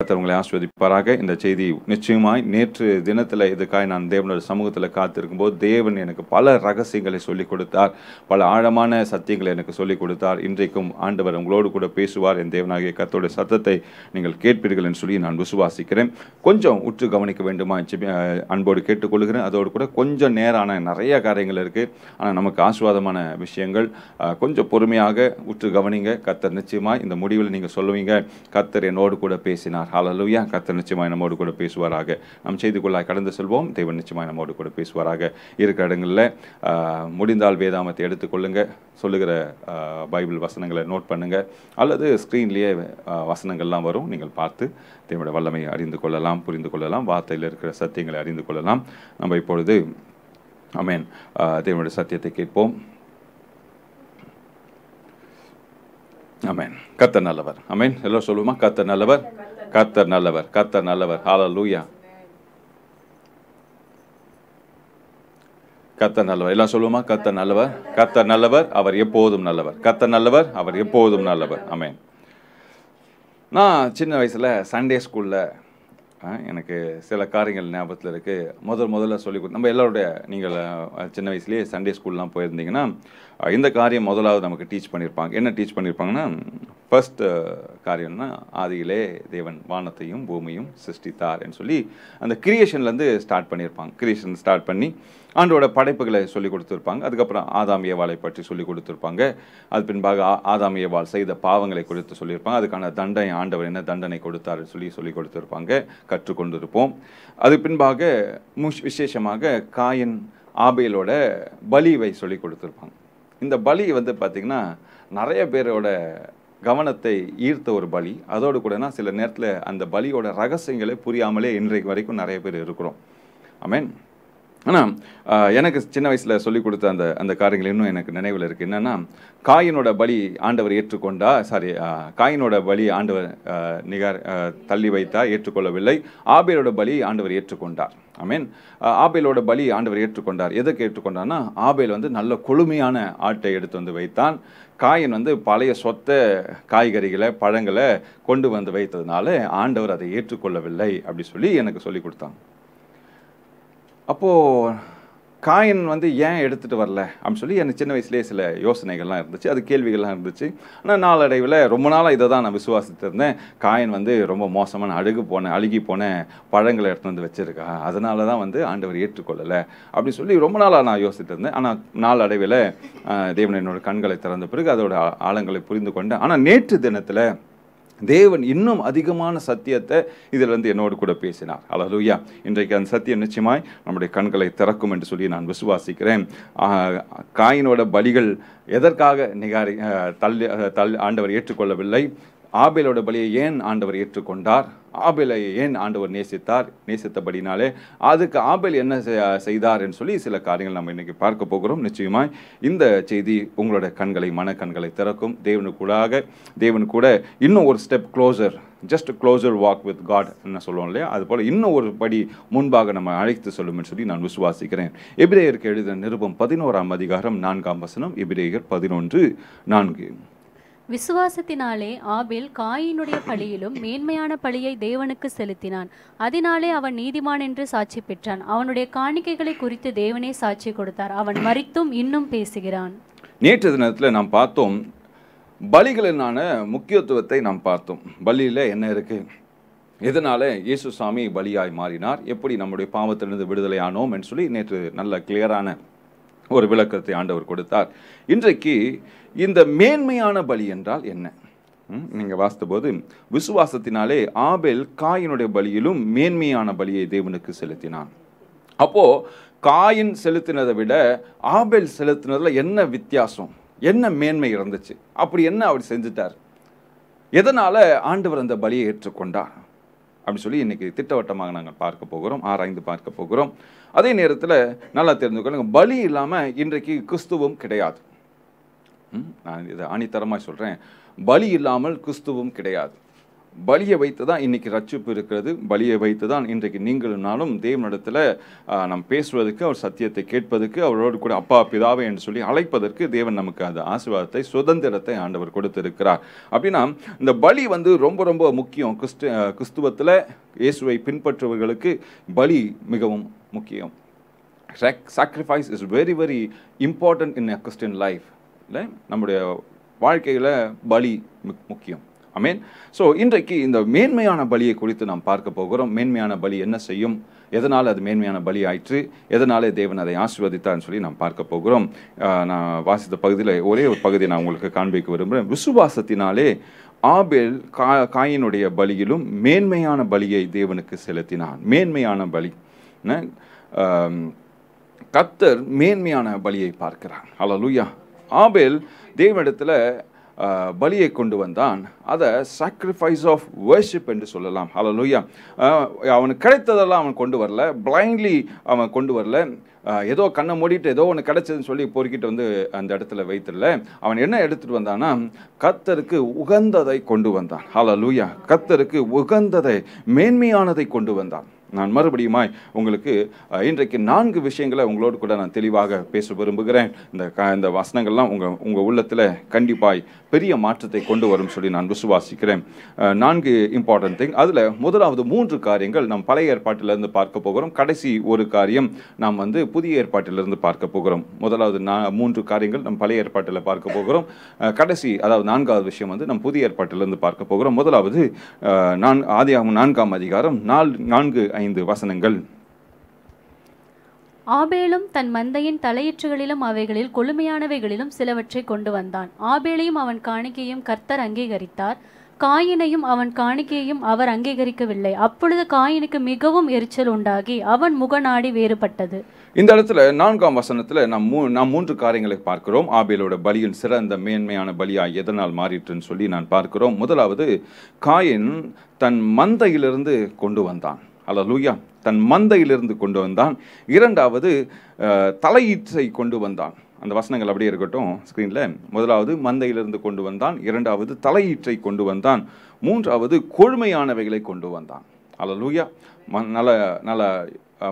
கர்த்தர் உங்களை ஆசீர்வதிப்பாராக. இந்த செய்தி நிச்சயமாய் நேற்று தினத்தில் இதுக்காக நான் தேவனோட சமூகத்தில் காத்திருக்கும் போது தேவன் எனக்கு பல ரகசியங்களை சொல்லிக் கொடுத்தார், பல ஆழமான சத்தியங்களை எனக்கு சொல்லிக் கொடுத்தார். இன்றைக்கும் ஆண்டவர் உங்களோடு கூட பேசுவார். என் தேவனாகிய கர்த்தருடைய சத்தத்தை நீங்கள் கேட்பீர்கள் என்று சொல்லி நான் விசுவாசிக்கிறேன். கொஞ்சம் உற்று கவனிக்க வேண்டுமா அன்போடு கேட்டுக்கொள்கிறேன். அதோடு கூட கொஞ்சம் நேரான நிறைய காரியங்கள் இருக்குது, ஆனால் நமக்கு ஆசீர்வாதமான விஷயங்கள். கொஞ்சம் பொறுமையாக உற்று கவனிங்க. கர்த்தர் நிச்சயமாய் இந்த முடிவில் நீங்கள் சொல்லுவீங்க, கர்த்தர் என்னோடு கூட பேசினார். ஹல்லேலூயா. கர்த்தர் நிச்சயமாய் நம்மோடு கூட பேசுவாராக. நம் செய்திக்குள்ளாய் கடந்து செல்வோம். தேவன் நிச்சயமாய் நம்மோடு கூட பேசுவாராக. இருக்கிற இடங்களில் முடிந்தால் வேதாமத்தை எடுத்துக்கொள்ளுங்க, சொல்லுகிற பைபிள் வசனங்களை நோட் பண்ணுங்க, அல்லது ஸ்க்ரீன்லேயே வசனங்கள்லாம் வரும், நீங்கள் பார்த்து தேவனுடைய வல்லமையை அறிந்து கொள்ளலாம், புரிந்து கொள்ளலாம், வார்த்தையில் இருக்கிற சத்தியங்களை அறிந்து கொள்ளலாம். நம்ம இப்பொழுது ஆமென் தேவனுடைய சத்தியத்தை கேட்போம். ஆமென். கர்த்தர் நல்லவர். ஆமென். எல்லோரும் சொல்லுவோமா? கர்த்தர் நல்லவர், கர்த்தர் நல்லவர், கர்த்தர் நல்லவர். ஹல்லேலூயா. கர்த்தர் நல்லவர். எல்லாம் சொல்லுவோமா? கர்த்தர் நல்லவர், கர்த்தர் நல்லவர், அவர் எப்போதும் நல்லவர். கர்த்தர் நல்லவர், அவர் எப்போதும் நல்லவர். ஆமென். நான் சின்ன வயசில் சண்டே ஸ்கூலில் எனக்கு சில காரியங்கள் ஞாபகத்தில் இருக்குது. முதல்ல சொல்லி கொடுத்து நம்ம எல்லோருடைய, நீங்கள் சின்ன வயசுலேயே சண்டே ஸ்கூல்லாம் போயிருந்தீங்கன்னா இந்த காரியம் முதலாவது நமக்கு டீச் பண்ணியிருப்பாங்க. என்ன டீச் பண்ணியிருப்பாங்கன்னா, ஃபர்ஸ்ட் காரியம்னா ஆதியிலே தேவன் வானத்தையும் பூமியும் சிருஷ்டித்தார் என்று சொல்லி அந்த கிரியேஷன்லேருந்து ஸ்டார்ட் பண்ணியிருப்பாங்க. கிரியேஷன் ஸ்டார்ட் பண்ணி ஆண்டோட படைப்புகளை சொல்லி கொடுத்துருப்பாங்க. அதுக்கப்புறம் ஆதாம் ஏவாளை பற்றி சொல்லி கொடுத்துருப்பாங்க. அது பின்பாக ஆதாம் ஏவாள் செய்த பாவங்களை குறித்து சொல்லியிருப்பாங்க. அதுக்கான தண்டனை, ஆண்டவர் என்ன தண்டனை கொடுத்தார் சொல்லி கொடுத்துருப்பாங்க, கற்றுக்கொண்டிருப்போம். அது பின்பாக விசேஷமாக காயின் ஆபேலோட பலிவை சொல்லி கொடுத்துருப்பாங்க. இந்த பலி பார்த்திங்கன்னா நிறைய பேரோட கவனத்தை ஈர்த்த ஒரு பலி. அதோடு கூடனா சில நேரத்தில் அந்த பலியோட ரகசியங்களை புரியாமலே இன்றைக்கு வரைக்கும் நிறைய பேர் இருக்கிறோம். ஆமென். ஆனால் எனக்கு சின்ன வயசில் சொல்லிக் கொடுத்த அந்த காரியங்கள் இன்னும் எனக்கு நினைவில் இருக்குது. என்னென்னா, காயினோட பலி ஆண்டவர் காயினோட பலி ஆண்டவர் தள்ளி வைத்தார், ஏற்றுக்கொள்ளவில்லை. ஆபேலோட பலி ஆண்டவர் ஏற்றுக்கொண்டார். ஆமென். ஆபேலோட பலி ஆண்டவர் ஏற்றுக்கொண்டார். எதுக்கு ஏற்றுக்கொண்டார்னா, ஆபேல் நல்ல கொழுமையான ஆட்டை எடுத்து வைத்தான். காயின் பழைய சொத்த காய்கறிகளை, பழங்களை கொண்டு வைத்ததுனால ஆண்டவர் அதை ஏற்றுக்கொள்ளவில்லை அப்படி சொல்லி எனக்கு சொல்லி கொடுத்தாங்க. அப்போது காயின் ஏன் எடுத்துகிட்டு வரல அப்படின்னு சொல்லி எனக்கு சின்ன வயசுலேயே சில யோசனைகள்லாம் இருந்துச்சு, அது கேள்விகள்லாம் இருந்துச்சு. ஆனால் நாளடைவில் ரொம்ப நாளாக இதை தான் நான் விசுவாசித்து இருந்தேன். காயின் ரொம்ப மோசமான அழுகி போன பழங்களை எடுத்து வச்சுருக்கா, அதனால தான் ஆண்டவர் ஏற்றுக்கொள்ளலை அப்படின்னு சொல்லி ரொம்ப நாளாக நான் யோசிச்சுட்டு இருந்தேன். ஆனால் நாளடைவில் தேவன் என்னோட கண்களை திறந்த பிறகு அதோட ஆழங்களை புரிந்து கொண்டேன். ஆனால் நேற்று தினத்தில் தேவன் இன்னும் அதிகமான சத்தியத்தை இதில் என்னோடு கூட பேசினார். ஹல்லேலூயா. இன்றைக்கு அந்த சத்தியம் நிச்சயமாய் நம்முடைய கண்களை திறக்கும் என்று சொல்லி நான் விசுவாசிக்கிறேன். காயினோட பலிகள் எதற்காக ஆண்டவர் ஏற்றுக்கொள்ளவில்லை? ஆபேலோட பலியை ஏன் ஆண்டவர் ஏற்றுக்கொண்டார்? ஆபேலை ஏன் ஆண்டவர் நேசித்தபடினாலே அதுக்கு ஆபேல் என்ன செய்தார் என்று சொல்லி சில காரியங்கள் நம்ம இன்னைக்கு பார்க்க போகிறோம். நிச்சயமாய் இந்த செய்தி உங்களோட மனக்கண்களை திறக்கும். தேவன் கூட இன்னும் ஒரு step closer, just closer walk with God என்ன சொல்லுவோம் இல்லையா, அது போல் இன்னும் ஒரு படி முன்பாக நம்ம அழைத்து சொல்லும் சொல்லி நான் விசுவாசிக்கிறேன். எபிரேயருக்கு எழுதின நிருபம் 11ஆம் அதிகாரம் 4ஆம் வசனம். எபிரேயர் 11:4. விசுவாசத்தினாலே ஆபேல் காயினுடைய பலியிலும் மேன்மையான பலியை தேவனுக்கு செலுத்தினான், அதனாலே அவன் நீதிமான் என்று சாட்சி பெற்றான். அவனுடைய காணிக்கைகளை குறித்து தேவனே சாட்சி கொடுத்தார், அவன் மரித்தும் இன்னும் பேசுகிறான். நேற்று தினத்தில் நாம் பார்த்தோம், பலிகளினான முக்கியத்துவத்தை நாம் பார்த்தோம். பலியில் என்ன இருக்கு, எதனால இயேசு சாமி பலியாய் மாறினார், எப்படி நம்முடைய பாவத்திலிருந்து விடுதலை ஆனோம் என்று சொல்லி நேற்று நல்ல கிளியரான ஒரு விளக்கத்தை ஆண்டவர் கொடுத்தார். இன்றைக்கு இந்த மேன்மையான பலி என்றால் என்ன? நீங்கள் வாசித்தபோது, விசுவாசத்தினாலே ஆபேல் காயினுடைய பலியிலும் மேன்மையான பலியை தேவனுக்கு செலுத்தினான். அப்போ காயின் செலுத்தினதை விட ஆபேல் செலுத்தினதுல என்ன வித்தியாசம், என்ன மேன்மை இருந்துச்சு, அப்படி என்ன அவர் செஞ்சுட்டார், எதனால ஆண்டவர் அந்த பலியை ஏற்றுக்கொண்டார் அப்படின்னு சொல்லி இன்னைக்கு திட்டவட்டமாக நாங்கள் பார்க்க போகிறோம், ஆராய்ந்து பார்க்க போகிறோம். அதே நேரத்தில் நல்லா தெரிஞ்சுக்கொள்ளுங்க, பலி இல்லாமல் இன்றைக்கு கிறிஸ்துவும் கிடையாது. நான் இதை ஆணித்தரமாக சொல்கிறேன், பலி இல்லாமல் கிறிஸ்துவும் கிடையாது. பலியை வைத்து தான் இன்னைக்கு ரட்சிப்பு இருக்கிறது. பலியை வைத்து தான் இன்றைக்கு நீங்களும் நானும் தேவனிடத்தில் நாம் பேசுவதற்கு, அவர் சத்தியத்தை கேட்பதற்கு, அவரோடு கூட அப்பா பிதாவே என்று சொல்லி அழைப்பதற்கு தேவன் நமக்கு அந்த ஆசீர்வாதத்தை, சுதந்திரத்தை ஆண்டவர் கொடுத்திருக்கிறார். அப்படின்னா இந்த பலி வந்து ரொம்ப ரொம்ப முக்கியம். கிறிஸ்துவத்தில் இயேசுவை பின்பற்றுவர்களுக்கு பலி மிகவும் முக்கியம். Sacrifice is very very important in a Christian life. இல்லை, நம்முடைய வாழ்க்கையில் பலி முக்கியம். ஆமென். ஸோ இன்றைக்கு இந்த மேன்மையான பலியை குறித்து நாம் பார்க்க போகிறோம். மேன்மையான பலி என்ன செய்யும், எதனால் அது மேன்மையான பலி ஆயிற்று, எதனாலே தேவன் அதை ஆசீர்வதித்தார்னு சொல்லி நாம் பார்க்க போகிறோம். நான் வாசித்த பகுதியில் ஒரே ஒரு பகுதியை நான் உங்களுக்கு காண்பிக்க விரும்புகிறேன். விசுவாசத்தினாலே ஆபேல் காயினுடைய பலியிலும் மேன்மையான பலியை தேவனுக்கு செலுத்தினான். மேன்மையான பலி, கர்த்தர் மேன்மையான பலியை பார்க்கிறார். அல்லேலூயா. ஆபேல் தேவனிடத்தில் பலியை கொண்டு வந்தான். அதை சாக்ரிஃபைஸ் ஆஃப் வர்ஷிப் என்று சொல்லலாம். அல்லேலூயா. அவனுக்கு கிடைத்ததெல்லாம் அவன் கொண்டு வரல, பிளைண்ட்லி அவன் கொண்டு வரல. ஏதோ கண்ணை மூடிட்டு ஏதோ ஒன்று கிடைச்சதுன்னு சொல்லி பொறுக்கிட்டு வந்து அந்த இடத்துல வைத்திடல. அவன் என்ன எடுத்துட்டு வந்தான்னா, கர்த்தருக்கு உகந்ததை கொண்டு வந்தான். அல்லேலூயா. கர்த்தருக்கு உகந்ததை, மேன்மையானதை கொண்டு வந்தான். நான் மறுபடியுமாய் உங்களுக்கு இன்றைக்கு 4 விஷயங்களை உங்களோடு கூட நான் தெளிவாக பேச விரும்புகிறேன். இந்த வசனங்கள்லாம் உங்கள் உள்ளத்தில் கண்டிப்பாய் பெரிய மாற்றத்தை கொண்டு வரும் சொல்லி நான் விசுவாசிக்கிறேன். 4 இம்பார்ட்டன்ட் திங். அதில் முதலாவது 3 காரியங்கள் நாம் பழைய ஏற்பாட்டிலிருந்து பார்க்க போகிறோம். கடைசி ஒரு காரியம் நாம் வந்து புதிய ஏற்பாட்டிலிருந்து பார்க்க போகிறோம். முதலாவது 3 காரியங்கள் நம் பழைய ஏற்பாட்டில் பார்க்க போகிறோம். கடைசி, அதாவது 4வது விஷயம் வந்து நம் புதிய ஏற்பாட்டிலிருந்து பார்க்க போகிறோம். முதலாவது ஆதியாகமம் 4ஆம் அதிகாரம் 4-5 வசனங்கள். ஆபேலும் தன் மந்தையின் தலையீற்றுகளிலும் அவைகளில் கொழுமையானவைகளிலும் சிலவற்றை கொண்டு வந்தான். ஆபேலையும் அவன் காணிக்கையும் கர்த்தர் அங்கீகரித்தார், காயினையும் அவன் காணிக்கையையும் அவர் அங்கீகரிக்கவில்லை. அப்பொழுது காயினுக்கு மிகவும் எரிச்சல் உண்டாகி அவன் முகநாடி வேறுபட்டது. இந்த இடத்துல 4ஆம் வசனத்தில் நாம் 3 காரியங்களை பார்க்கிறோம். ஆபேலோட பலியின் சிறந்த மேன்மையான பலியாய் எதனால் மாறிட்டுன்னு சொல்லி நான் பார்க்கிறோம். முதலாவது, காயின் தன் மந்தையிலிருந்து கொண்டு வந்தான். அல்லேலூயா. தன் மந்தையிலிருந்து கொண்டு வந்தான். இரண்டாவது, தலையீற்றை கொண்டு வந்தான். அந்த வசனங்கள் அப்படியே இருக்கட்டும் ஸ்க்ரீனில். முதலாவது மந்தையிலிருந்து கொண்டு வந்தான், இரண்டாவது தலையீற்றை கொண்டு வந்தான், மூன்றாவது கொழுமையானவைகளை கொண்டு வந்தான். அல்லேலூயா. நல்ல நல்ல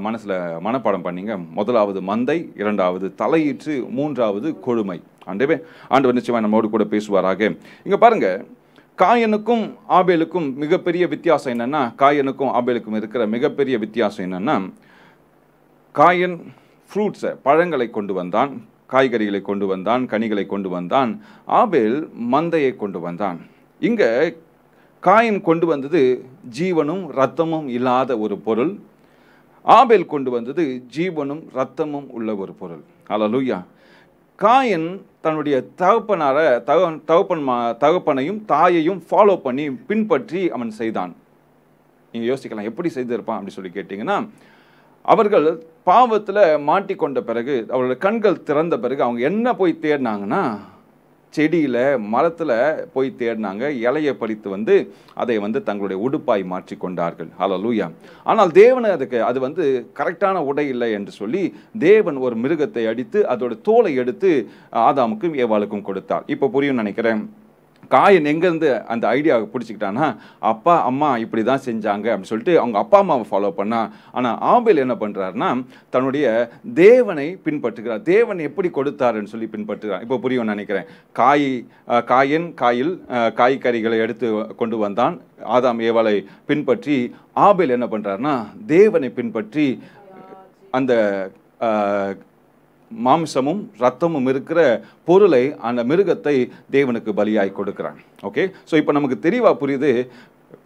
மனசில் மனப்பாடம் பண்ணிங்க. முதலாவது மந்தை, இரண்டாவது தலையீற்று, மூன்றாவது கொழுமை. ஆண்டவர் நிச்சயமாக நம்மோடு கூட பேசுவாராக. இங்கே பாருங்க, காயனுக்கும் ஆபேலுக்கும் மிகப்பெரிய வித்தியாசம் என்னன்னா, காயனுக்கும் ஆபேலுக்கும் இருக்கிற மிகப்பெரிய வித்தியாசம் என்னன்னா, காயன் ஃப்ரூட்ஸை, பழங்களை கொண்டு வந்தான், காய்கறிகளை கொண்டு வந்தான், கனிகளை கொண்டு வந்தான். ஆபேல் மந்தையை கொண்டு வந்தான். இங்கே காயன் கொண்டு வந்தது ஜீவனும் இரத்தமும் இல்லாத ஒரு பொருள். ஆபேல் கொண்டு வந்தது ஜீவனும் இரத்தமும் உள்ள ஒரு பொருள். அல்லேலூயா. காயன் தன்னுடைய தகப்பனையும் தாயையும் ஃபாலோ பண்ணி பின்பற்றி அவன் செய்தான். நீங்கள் யோசிக்கலாம், எப்படி செய்திருப்பான் அப்படி சொல்லி கேட்டிங்கன்னா, அவர்கள் பாவத்தில் மாட்டிக்கொண்ட பிறகு, அவர்களோட கண்கள் திறந்த பிறகு அவங்க என்ன போய் தேடினாங்கன்னா, செடியில் மரத்தில் போய் தேடினாங்க. இலையை பறித்து வந்து அதை வந்து தங்களுடைய உடுப்பாய் மாற்றி கொண்டார்கள். அல்லேலூயா. ஆனால் தேவன் அது வந்து கரெக்டான உடை இல்லை என்று சொல்லி தேவன் ஒரு மிருகத்தை அடித்து அதோட தோலை எடுத்து ஆதாமுக்கும் ஏவாளுக்கும் கொடுத்தார். இப்போ புரியும் நினைக்கிறேன். காயன் எங்கேருந்து அந்த ஐடியாவை பிடிச்சிக்கிட்டான்னா, அப்பா அம்மா இப்படி தான் செஞ்சாங்க அப்படின்னு சொல்லிட்டு அவங்க அப்பா அம்மாவை ஃபாலோ பண்ணா. ஆனால் ஆபேல் என்ன பண்ணுறாருன்னா, தன்னுடைய தேவனை பின்பற்றுகிறார். தேவன் எப்படி கொடுத்தாருன்னு சொல்லி பின்பற்றுகிறார். இப்போ புரியும் நினைக்கிறேன். காய்கறிகளை எடுத்து கொண்டு வந்தான், ஆதாம் ஏவாளை பின்பற்றி. ஆபேல் என்ன பண்ணுறாருன்னா, தேவனை பின்பற்றி அந்த மாம்சமும் ரத்தமும் இருக்கிற பொருளை, அந்த மிருகத்தை தேவனுக்கு பலியாய் கொடுக்குறான். ஓகே. ஸோ இப்போ நமக்கு தெளிவாக புரியுது,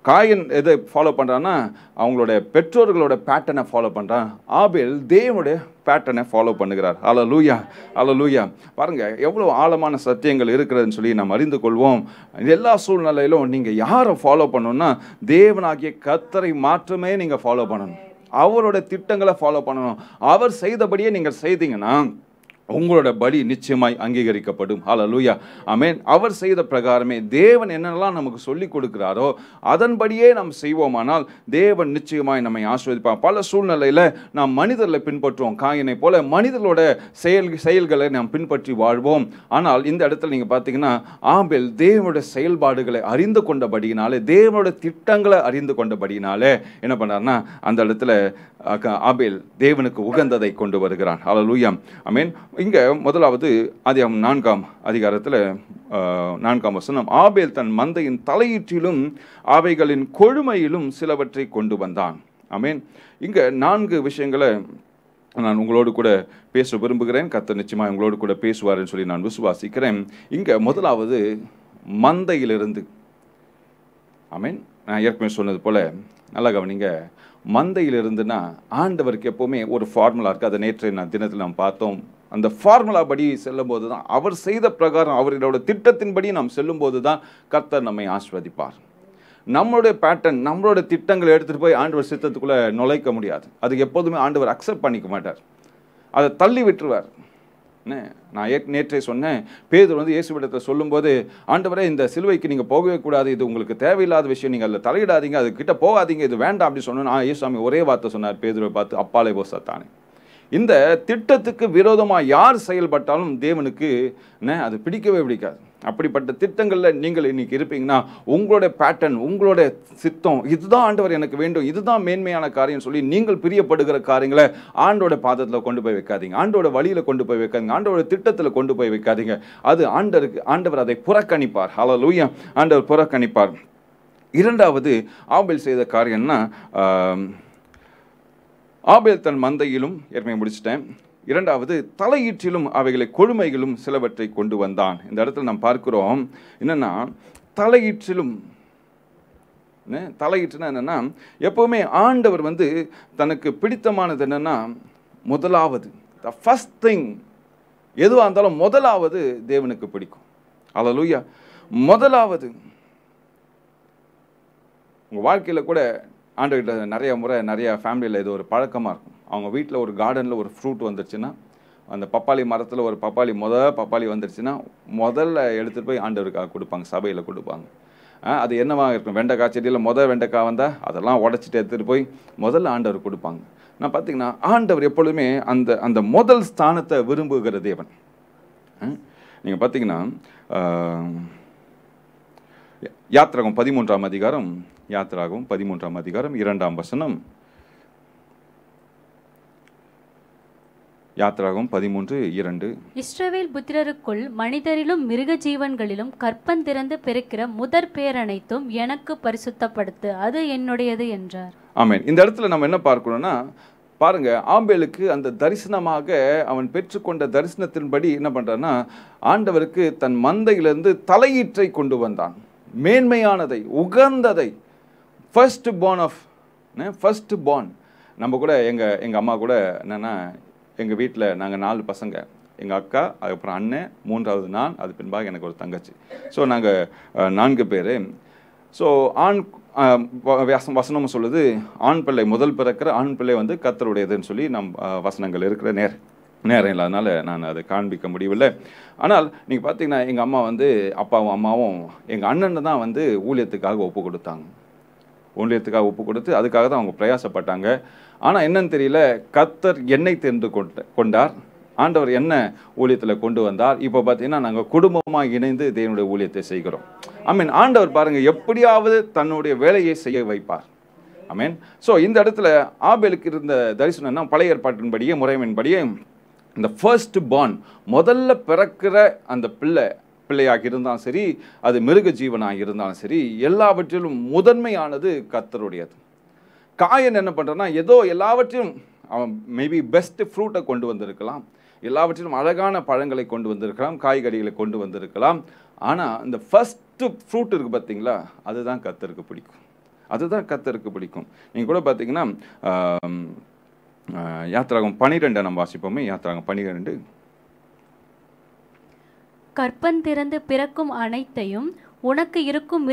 காயன் எதை ஃபாலோ பண்ணுறான்னா, அவங்களோட பெற்றோர்களோட பேட்டர்னை ஃபாலோ பண்ணுறான். ஆபேல் தேவனுடைய பேட்டர்னை ஃபாலோ பண்ணுகிறார். அல்லேலூயா. அல்லேலூயா. பாருங்கள், எவ்வளோ ஆழமான சத்தியங்கள் இருக்கிறதுன்னு சொல்லி நாம் அறிந்து கொள்வோம். எல்லா சூழ்நிலையிலும் நீங்கள் யாரை ஃபாலோ பண்ணணும்னா, தேவனாகிய கர்த்தரை மாற்றமே நீங்கள் ஃபாலோ பண்ணணும். அவரோட திட்டங்களை ஃபாலோ பண்ணணும். அவர் செய்தபடியே நீங்கள் செய்தீங்கன்னா உங்களோட பலி நிச்சயமாய் அங்கீகரிக்கப்படும். ஹல்லேலூயா, ஆமென். அவர் செய்த பிரகாரமே தேவன் என்னெல்லாம் நமக்கு சொல்லி கொடுக்கிறாரோ அதன்படியே நாம் செய்வோமானால் தேவன் நிச்சயமாய் நம்மை ஆசீர்வதிப்பார். பல சூழ்நிலையில் நாம் மனிதர்களை பின்பற்றுவோம். காயினை போல மனிதர்களோட செயல்களை நாம் பின்பற்றி வாழ்வோம். ஆனால் இந்த இடத்துல நீங்கள் பார்த்தீங்கன்னா ஆபேல் தேவனுடைய செயல்பாடுகளை அறிந்து கொண்டபடியினாலே, தேவனுடைய திட்டங்களை அறிந்து கொண்டபடியினாலே என்ன பண்ணார்னா அந்த இடத்துல ஆபேல் தேவனுக்கு உகந்ததை கொண்டு வருகிறான். ஹல்லேலூயா, ஆமென். இங்கே முதலாவது ஆதியாகமம் 4ஆம் அதிகாரத்தில் 4ஆம் வசனம், ஆபேல் தன் மந்தையின் தலையீற்றிலும் அவைகளின் கொழுமையிலும் சிலவற்றை கொண்டு வந்தான். ஆமென். இங்கே 4 விஷயங்களை நான் உங்களோடு கூட பேச விரும்புகிறேன். கர்த்தர் நிச்சயமாக உங்களோடு கூட பேசுவார்னு சொல்லி நான் விசுவாசிக்கிறேன். இங்கே முதலாவது மந்தையிலிருந்து. ஆமென். நான் ஏற்கனவே சொன்னது போல நல்லா கவனிங்க, மந்தையிலிருந்துன்னா ஆண்டவருக்கு எப்போவுமே ஒரு ஃபார்முலா இருக்குது. அதை நேற்று தினத்தில் நாம் பார்த்தோம். அந்த ஃபார்முலா படி செல்லும் போது தான், அவர் செய்த பிரகாரம் அவர்களோட திட்டத்தின்படி நாம் செல்லும் போது தான் கர்த்தர் நம்மை ஆசீர்வதிப்பார். நம்மளுடைய பேட்டர்ன், நம்மளோட திட்டங்களை எடுத்துகிட்டு போய் ஆண்டவர் சித்தத்துக்குள்ளே நுழைக்க முடியாது. அதுக்கு எப்போதுமே ஆண்டவர் அக்செப்ட் பண்ணிக்க மாட்டார், அதை தள்ளி விட்டுருவார். நான் நேற்றே சொன்னேன், பேதுரு இயேசுவிடத்தை சொல்லும்போது, ஆண்டவரே இந்த சிலுவைக்கு நீங்கள் போகவே கூடாது, இது உங்களுக்கு தேவையில்லாத விஷயம், நீங்கள் அதில் தலையிடாதீங்க, அது கிட்ட போகாதீங்க, இது வேண்டாம் அப்படி சொன்னேன். இயேசுசாமி ஒரே வார்த்தை சொன்னார், பேதுருவை பார்த்து, அப்பாலே போ சாத்தானே. இந்த திட்டத்துக்கு விரோதமாக யார் செயல்பட்டாலும் தேவனுக்கு அது பிடிக்கவே பிடிக்காது. அப்படிப்பட்ட திட்டங்களில் நீங்கள் இன்னைக்கு இருப்பீங்கன்னா உங்களுடைய பேட்டர்ன், உங்களுடைய சித்தம், இதுதான் ஆண்டவர் எனக்கு வேண்டும், இதுதான் மேன்மையான காரியம் சொல்லி நீங்கள் பிரியப்படுகிற காரியங்களை ஆண்டோட பாதத்தில் கொண்டு போய் வைக்காதீங்க, ஆண்டோட வழியில் கொண்டு போய் வைக்காதீங்க, ஆண்டோட திட்டத்தில் கொண்டு போய் வைக்காதீங்க. அது ஆண்டவர் அதை புறக்கணிப்பார். ஹல்லேலூயா, ஆண்டவர் புறக்கணிப்பார். இரண்டாவது ஆபேல் செய்த காரியம்னா, ஆபேல் தன் மந்தையிலும், ஏற்கனவே முடிச்சிட்டேன். இரண்டாவது தலையீற்றிலும் அவைகளை கொழுமைகளும் சிலவற்றை கொண்டு வந்தான். இந்த இடத்துல நாம் பார்க்கிறோம் என்னன்னா, தலையீற்றிலும், தலையீற்றுனா என்னன்னா, எப்பவுமே ஆண்டவர் தனக்கு பிடித்தமானது என்னன்னா, முதலாவது த ஃபர்ஸ்ட் திங் எதுவாக இருந்தாலும் முதலாவது தேவனுக்கு பிடிக்கும். ஹல்லேலூயா, முதலாவது. உங்கள் வாழ்க்கையில் கூட ஆண்டவர்கிட்ட நிறைய முறை நிறைய ஃபேமிலியில் இது ஒரு பழக்கமாக இருக்கும். அவங்க வீட்டில் ஒரு கார்டனில் ஒரு ஃப்ரூட் வந்துருச்சுன்னா, அந்த பப்பாளி மரத்தில் ஒரு பப்பாளி வந்துருச்சுன்னா முதல்ல எடுத்துகிட்டு போய் ஆண்டவருக்காக கொடுப்பாங்க, சபையில் கொடுப்பாங்க. அது என்னவாக இருக்கும், வெண்டைக்காய் செடியில் வெண்டைக்காய் வந்தால் அதெல்லாம் உடச்சிட்டு எடுத்துகிட்டு போய் முதல்ல ஆண்டவர் கொடுப்பாங்க. நான் பார்த்தீங்கன்னா ஆண்டவர் எப்பொழுதுமே அந்த அந்த முதல் ஸ்தானத்தை விரும்புகிற தேவன். நீங்கள் பார்த்தீங்கன்னா யாத்திராகமம் 13ஆம் அதிகாரம், யாத்திராகமம் 13ஆம் அதிகாரம் 2ஆம் வசனம். யாத்திராகமம் 13:2. இஸ்ரவேல் புத்திரருக்குள் மனிதரிலும் மிருக ஜீவன்களிலும் கற்பந்திறந்து பிறக்கிற முதற் பேர் அனைத்தும் எனக்கு பரிசுத்தப்படுத்து, அது என்னுடையது என்றார். ஆமென். இந்த இடத்துல நம்ம என்ன பார்க்கணும்னா, பாருங்க, ஆபேலுக்கு அந்த தரிசனமாக அவன் பெற்றுக்கொண்ட தரிசனத்தின்படி என்ன பண்றான்னா, ஆண்டவருக்கு தன் மந்தையிலிருந்து தலையீற்றை கொண்டு வந்தான், மேன்மையானதை, உகந்ததை, ஃபர்ஸ்ட் பார்ன். நம்ம கூட எங்கள் அம்மா கூட என்னென்னா, எங்கள் வீட்டில் நாங்கள் 4 பசங்க, எங்கள் அக்கா, அதுக்கப்புறம் அண்ணன், 3வது நான், அது பின்பாக எனக்கு ஒரு தங்கச்சி. ஸோ நாங்கள் 4 பேர். ஸோ ஆண் வசனமும் சொல்லுது, ஆண் பிள்ளை முதல் பிறக்கிற ஆண் பிள்ளை கர்த்தருடையதுன்னு சொல்லி நம் வசனங்கள் இருக்கிற நேரம் இல்லை, அதனால் நான் அதை காண்பிக்க முடியவில்லை. ஆனால் நீங்கள் பார்த்தீங்கன்னா எங்கள் அம்மா அப்பாவும் அம்மாவும் எங்கள் அண்ணனை தான் ஊழியத்துக்காக ஒப்பு கொடுத்தாங்க. ஊழியத்துக்காக ஒப்பு கொடுத்து அதுக்காக தான் அவங்க பிரயாசப்பட்டாங்க. ஆனால் என்னன்னு தெரியல, கர்த்தர் என்னை தெரிந்து கொண்டார், ஆண்டவர் என்ன ஊழியத்தில் கொண்டு வந்தார். இப்போ பார்த்தீங்கன்னா நாங்கள் குடும்பமாக இணைந்து தேவனுடைய ஊழியத்தை செய்கிறோம். ஆமீன். ஆண்டவர் பாருங்க எப்படியாவது தன்னுடைய வேலையை செய்ய வைப்பார். ஆமீன். ஸோ இந்த இடத்துல ஆபேலுக்கு இருந்த தரிசனம்னா, பழைய ஏற்பாட்டின்படியே முறைமையின்படியே இந்த ஃபர்ஸ்ட் பார்ன், முதல்ல பிறக்கிற அந்த பிள்ளையாக இருந்தாலும் சரி, அது மிருக ஜீவனாக இருந்தாலும் சரி, எல்லாவற்றிலும் முதன்மையானது கர்த்தருடையது. காயன் என்ன பண்ணுறான்னா, ஏதோ எல்லாவற்றையும் அவன் மேபி பெஸ்ட் ஃப்ரூட்டை கொண்டு வந்திருக்கலாம், எல்லாவற்றிலும் அழகான பழங்களை கொண்டு வந்திருக்கலாம், காய்கறிகளை கொண்டு வந்திருக்கலாம். ஆனால் இந்த ஃபஸ்ட்டு ஃப்ரூட் இருக்குது பார்த்தீங்களா, அதுதான் கர்த்தருக்கு பிடிக்கும், அதுதான் கர்த்தருக்கு பிடிக்கும். நீங்கள் கூட பார்த்தீங்கன்னா யாத்திராகமம் 12 நம்ம வாசிப்போமே. யாத்திராகமம் 12. கற்பந்திறந்து பிறக்கும் அனைத்தையும் உனக்கு இருக்கும்